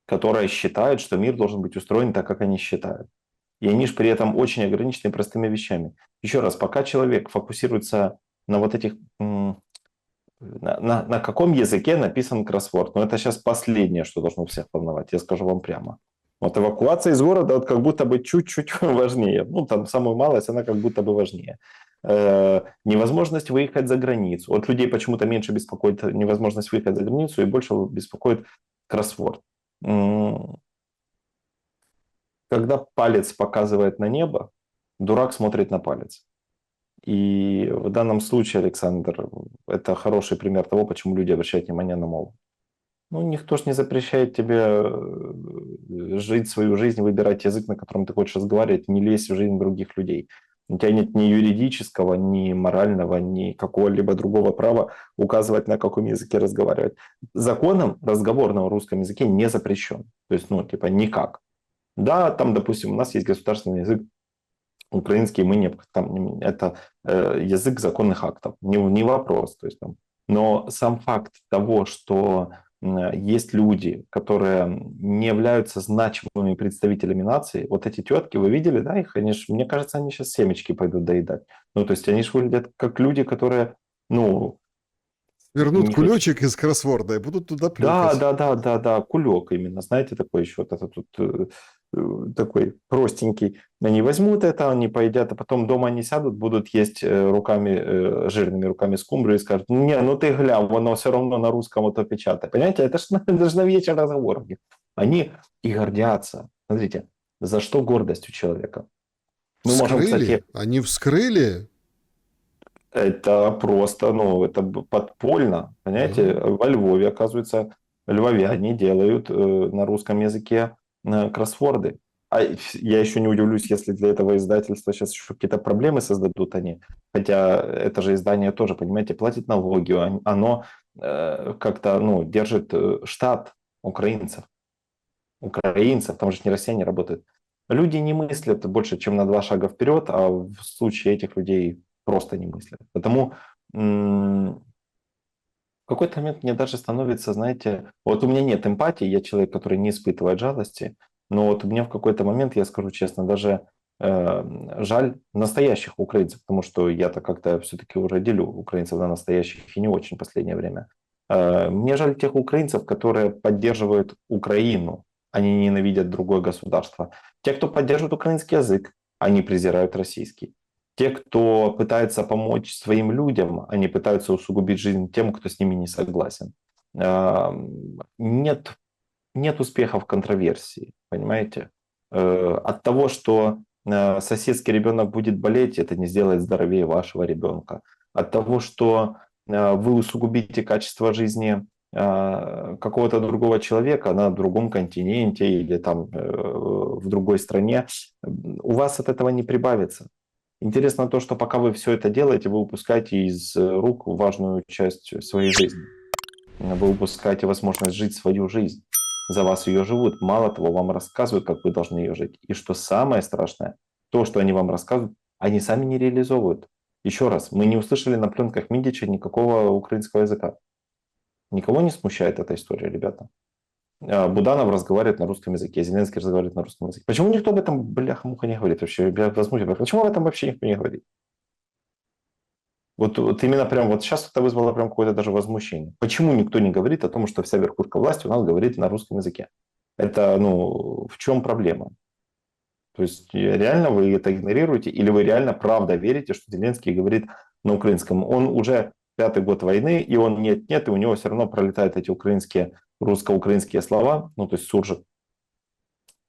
которые считают, что мир должен быть устроен так, как они считают. И они же при этом очень ограничены простыми вещами. Еще раз, пока человек фокусируется на вот этих... На каком языке написан кроссворд? Но это сейчас последнее, что должно всех волновать, я скажу вам прямо. Вот эвакуация из города вот как будто бы чуть-чуть важнее. Ну, там самую малость, она как будто бы важнее. Невозможность выехать за границу. Вот людей почему-то меньше беспокоит невозможность выехать за границу и больше беспокоит кроссворд. Когда палец показывает на небо, дурак смотрит на палец. И в данном случае, Александр, это хороший пример того, почему люди обращают внимание на мову. Ну, никто ж не запрещает тебе жить свою жизнь, выбирать язык, на котором ты хочешь разговаривать, не лезь в жизнь других людей. У тебя нет ни юридического, ни морального, ни какого-либо другого права указывать, на каком языке разговаривать. Законом разговор на русском языке не запрещен. То есть, ну, типа, никак. Да, там, допустим, у нас есть государственный язык украинский, мы не, там, это язык законных актов, не вопрос. То есть, там. Но сам факт того, что есть люди, которые не являются значимыми представителями нации, вот эти тетки, вы видели, да, их, они ж, мне кажется, они сейчас семечки пойдут доедать. Ну, то есть они же выглядят как люди, которые, ну... Вернут кулечек из кроссворда и будут туда плюхать. Да, кулек именно, знаете, такой еще, вот это тут такой простенький. Они возьмут это, они поедят, а потом дома они сядут, будут есть руками, жирными руками скумбрию и скажут, не, ну ты глянь, оно все равно на русском это печатает. Понимаете, это же на вечер разговор. Они и гордятся. Смотрите, за что гордость у человека? Мы можем, кстати, Они вскрыли? Это просто, ну, это подпольно, понимаете? Во Львове, оказывается, львовяне делают на русском языке кроссворды. А я еще не удивлюсь, если для этого издательства сейчас еще какие-то проблемы создадут они. Хотя это же издание тоже, понимаете, платит налоги. Оно как-то, ну, держит штат украинцев. Там же не россияне работают. Люди не мыслят больше, чем на 2 шага вперед, а в случае этих людей просто не мыслят. Потому в какой-то момент мне даже становится, знаете, вот у меня нет эмпатии, я человек, который не испытывает жалости, но вот мне в какой-то момент, я скажу честно, даже жаль настоящих украинцев, потому что я-то как-то все-таки уже делю украинцев на настоящих и не очень в последнее время. Мне жаль тех украинцев, которые поддерживают Украину, они ненавидят другое государство. Те, кто поддерживает украинский язык, они презирают российский. Те, кто пытается помочь своим людям, они пытаются усугубить жизнь тем, кто с ними не согласен. Нет успеха в контроверсии, понимаете? От того, что соседский ребенок будет болеть, это не сделает здоровее вашего ребенка. От того, что вы усугубите качество жизни какого-то другого человека на другом континенте или там в другой стране, у вас от этого не прибавится. Интересно то, что пока вы все это делаете, вы упускаете из рук важную часть своей жизни. Вы упускаете возможность жить свою жизнь. За вас ее живут. Мало того, вам рассказывают, как вы должны ее жить. И что самое страшное, то, что они вам рассказывают, они сами не реализовывают. Еще раз, мы не услышали на пленках Мидича никакого украинского языка. Никого не смущает эта история, ребята. Буданов разговаривает на русском языке, Зеленский разговаривает на русском языке. Почему никто об этом, бляха-муха, не говорит вообще? Почему об этом вообще никто не говорит? Вот именно прям вот сейчас это вызвало прям какое-то даже возмущение. Почему никто не говорит о том, что вся верхушка власти у нас говорит на русском языке? Это, ну, в чем проблема? То есть реально вы это игнорируете или вы реально правда верите, что Зеленский говорит на украинском? Он уже 5-й год войны, и он нет-нет, и у него все равно пролетают эти русско-украинские слова, ну, то есть суржик.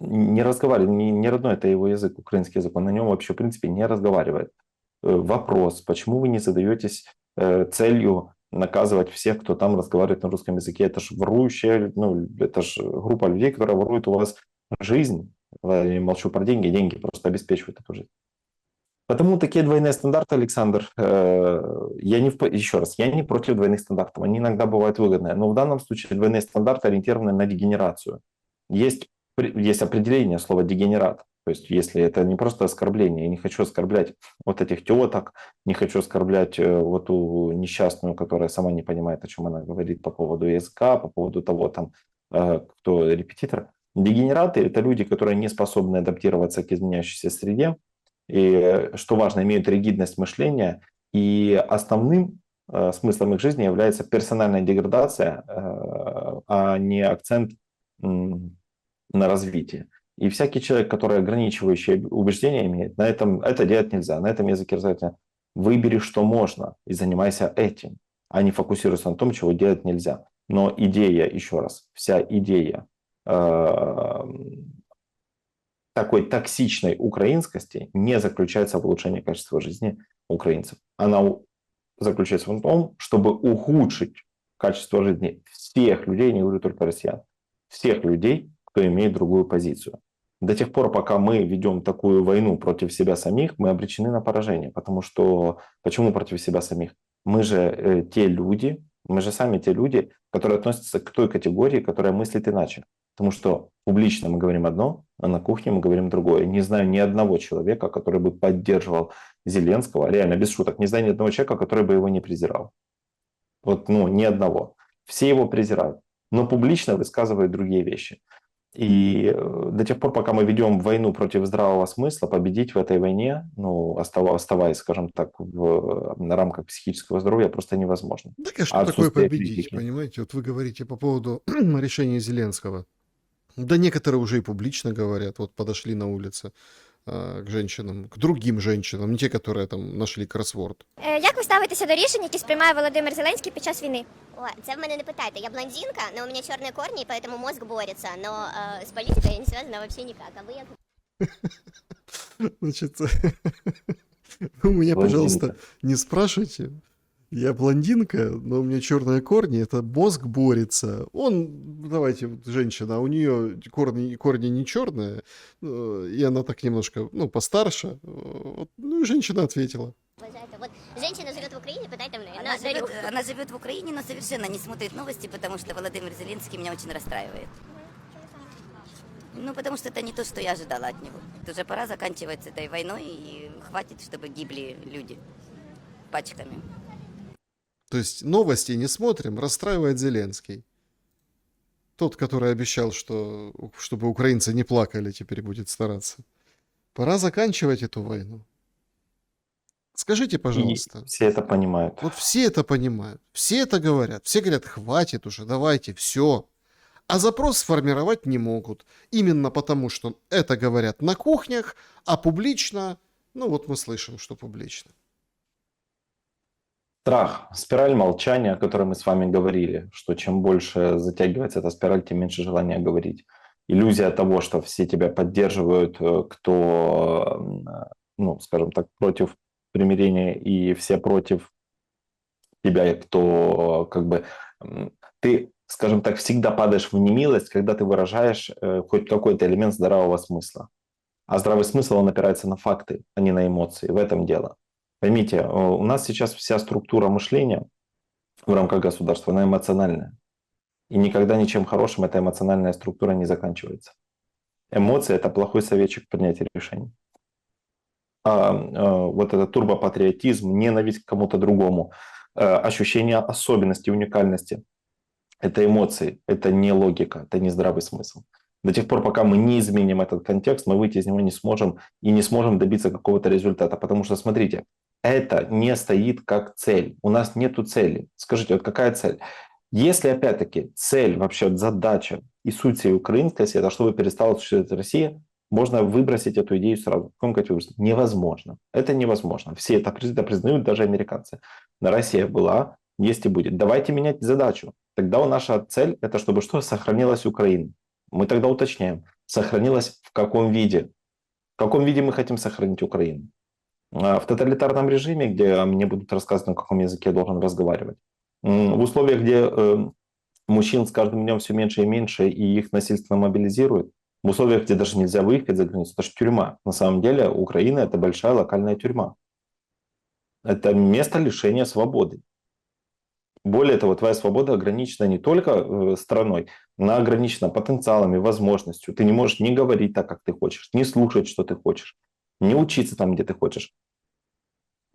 Не разговаривает, не родной это его язык, украинский язык, он на нем вообще, в принципе, не разговаривает. вопрос, почему вы не задаетесь целью наказывать всех, кто там разговаривает на русском языке? Это же ворующая, это же группа людей, которая ворует у вас жизнь. Я не молчу про деньги, деньги просто обеспечивают эту жизнь. Потому такие двойные стандарты, Александр, еще раз, я не против двойных стандартов, они иногда бывают выгодные, но в данном случае двойные стандарты ориентированы на дегенерацию. Есть определение слова «дегенерат», то есть если это не просто оскорбление, я не хочу оскорблять вот этих теток, не хочу оскорблять вот ту несчастную, которая сама не понимает, о чем она говорит по поводу языка, по поводу того, там, кто репетитор. Дегенераты – это люди, которые не способны адаптироваться к изменяющейся среде, и, что важно, имеют ригидность мышления, и основным смыслом их жизни является персональная деградация, а не акцент на развитие. И всякий человек, который ограничивающие убеждения имеет, на этом это делать нельзя, на этом языке разговаривать. Выбери, что можно, и занимайся этим, а не фокусируйся на том, чего делать нельзя. Но идея, еще раз, вся идея такой токсичной украинскости не заключается в улучшении качества жизни украинцев. Она заключается в том, чтобы ухудшить качество жизни всех людей, не говорю только россиян, всех людей, кто имеет другую позицию. До тех пор, пока мы ведем такую войну против себя самих, мы обречены на поражение. Потому что, почему против себя самих? Мы же сами те люди, которые относятся к той категории, которая мыслит иначе. Потому что публично мы говорим одно, а на кухне мы говорим другое. Не знаю ни одного человека, который бы поддерживал Зеленского, реально, без шуток, не знаю ни одного человека, который бы его не презирал. Вот, ни одного. Все его презирают, но публично высказывают другие вещи. И до тех пор, пока мы ведем войну против здравого смысла, победить в этой войне, оставаясь, скажем так, на рамках психического здоровья, просто невозможно. Так а что такое победить, понимаете? Вот вы говорите по поводу решения Зеленского. Да некоторые уже и публично говорят, вот подошли на улице к женщинам, к другим женщинам, не те, которые там нашли кроссворд. Як ви ставитеся до рішень, які сприймає Володимир Зеленський під час війни? О, це в мене не питайте. Я блондинка, но у меня черные корни, поэтому мозг борется. Но с политикой я не связана вообще никак. А вы як? Значит, вы меня, пожалуйста, не спрашивайте. Я блондинка, но у меня черные корни, это мозг борется. Давайте, женщина, у нее корни не черные, и она так немножко, постарше. И женщина ответила. Вот женщина живет в Украине, питайте мне. Она живет в Украине, но совершенно не смотрит новости, потому что Владимир Зеленский меня очень расстраивает. Потому что это не то, что я ожидала от него. Уже пора заканчивать с этой войной, и хватит, чтобы гибли люди пачками. То есть новости не смотрим, расстраивает Зеленский. Тот, который обещал, что чтобы украинцы не плакали, теперь будет стараться. Пора заканчивать эту войну. Скажите, пожалуйста. И все это понимают. Вот все это понимают, все это говорят. Все говорят, хватит уже, давайте, все. А запрос сформировать не могут. Именно потому, что это говорят на кухнях, а публично, мы слышим, что публично. Страх, спираль молчания, о которой мы с вами говорили, что чем больше затягивается эта спираль, тем меньше желания говорить. Иллюзия того, что все тебя поддерживают, кто, скажем так, против примирения, и все против тебя, кто ты, скажем так, всегда падаешь в немилость, когда ты выражаешь хоть какой-то элемент здравого смысла. А здравый смысл, он опирается на факты, а не на эмоции. В этом дело. Поймите, у нас сейчас вся структура мышления в рамках государства, она эмоциональная. И никогда ничем хорошим эта эмоциональная структура не заканчивается. Эмоции – это плохой советчик в принятии решений. Вот этот турбопатриотизм, ненависть к кому-то другому, ощущение особенности, уникальности – это эмоции, это не логика, это не здравый смысл. До тех пор, пока мы не изменим этот контекст, мы выйти из него не сможем и не сможем добиться какого-то результата. Потому что, смотрите, это не стоит как цель. У нас нету цели. Скажите, вот какая цель? Если, опять-таки, цель, вообще задача и суть всей украинской, это чтобы перестала существовать Россия, можно выбросить эту идею сразу. Невозможно. Это невозможно. Все это признают, даже американцы. Но Россия была, есть и будет. Давайте менять задачу. Тогда наша цель – это чтобы что? Сохранилась Украина. Мы тогда уточняем, сохранилась в каком виде? В каком виде мы хотим сохранить Украину? В тоталитарном режиме, где мне будут рассказывать, на каком языке я должен разговаривать, в условиях, где мужчин с каждым днем все меньше и меньше, и их насильственно мобилизируют, в условиях, где даже нельзя выехать за границу, это же тюрьма. На самом деле Украина – это большая локальная тюрьма. Это место лишения свободы. Более того, твоя свобода ограничена не только страной, она ограничена потенциалами, возможностью. Ты не можешь ни говорить так, как ты хочешь, ни слушать, что ты хочешь, не учиться там, где ты хочешь.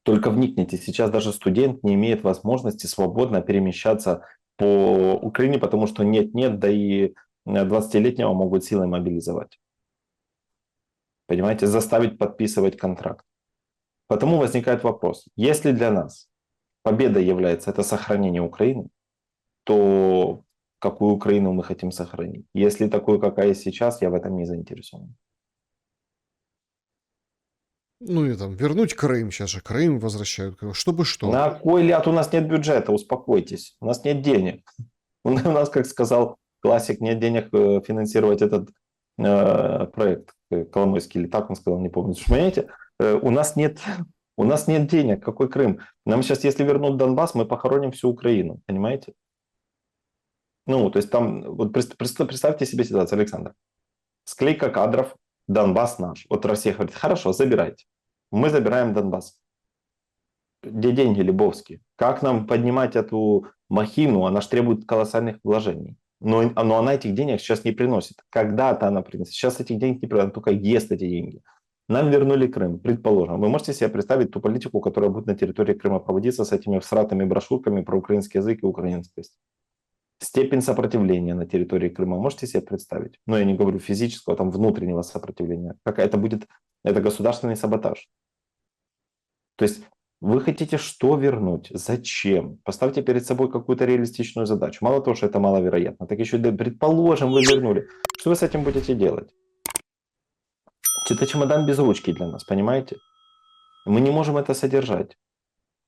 Только вникните, сейчас даже студент не имеет возможности свободно перемещаться по Украине, потому что нет-нет, да и 20-летнего могут силой мобилизовать. Понимаете, заставить подписывать контракт. Потому возникает вопрос, если для нас победа является это сохранение Украины, то какую Украину мы хотим сохранить? Если такую, какая есть сейчас, я в этом не заинтересован. Ну и там вернуть Крым, сейчас же Крым возвращают, чтобы что. На кой ляд? У нас нет бюджета, успокойтесь. У нас нет денег. У нас, как сказал классик, нет денег финансировать этот проект. Коломойский или так он сказал, не помню. Понимаете? У нас нет денег. Какой Крым? Нам сейчас, если вернут Донбасс, мы похороним всю Украину. Понимаете? Ну, то есть там, вот представьте себе ситуацию, Александр. Склейка кадров, Донбасс наш. Вот Россия говорит, хорошо, забирайте. Мы забираем Донбасс. Где деньги лебовские? Как нам поднимать эту махину? Она же требует колоссальных вложений. Но она этих денег сейчас не приносит. Когда-то она приносит. Сейчас этих денег не приносит, она только ест эти деньги. Нам вернули Крым, предположим. Вы можете себе представить ту политику, которая будет на территории Крыма проводиться с этими всратыми брошюрками про украинский язык и украинскость? Степень сопротивления на территории Крыма можете себе представить? Но я не говорю физического, там внутреннего сопротивления. Это государственный саботаж. То есть вы хотите что вернуть? Зачем? Поставьте перед собой какую-то реалистичную задачу. Мало того, что это маловероятно, так еще и предположим, вы вернули. Что вы с этим будете делать? Это чемодан без ручки для нас, понимаете? Мы не можем это содержать.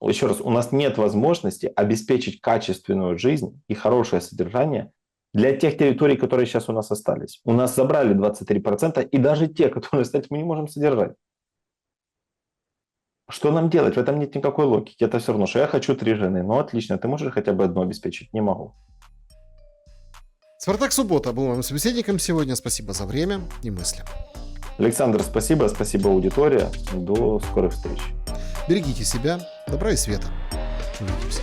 Еще раз, у нас нет возможности обеспечить качественную жизнь и хорошее содержание для тех территорий, которые сейчас у нас остались. У нас забрали 23%, и даже те, которые остались, мы не можем содержать. Что нам делать? В этом нет никакой логики. Это все равно, что я хочу 3 жены. Ну, отлично, ты можешь хотя бы одну обеспечить? Не могу. Спартак Суббота был моим собеседником сегодня. Спасибо за время и мысли. Александр, спасибо аудитория. До скорых встреч. Берегите себя, добра и света. Увидимся.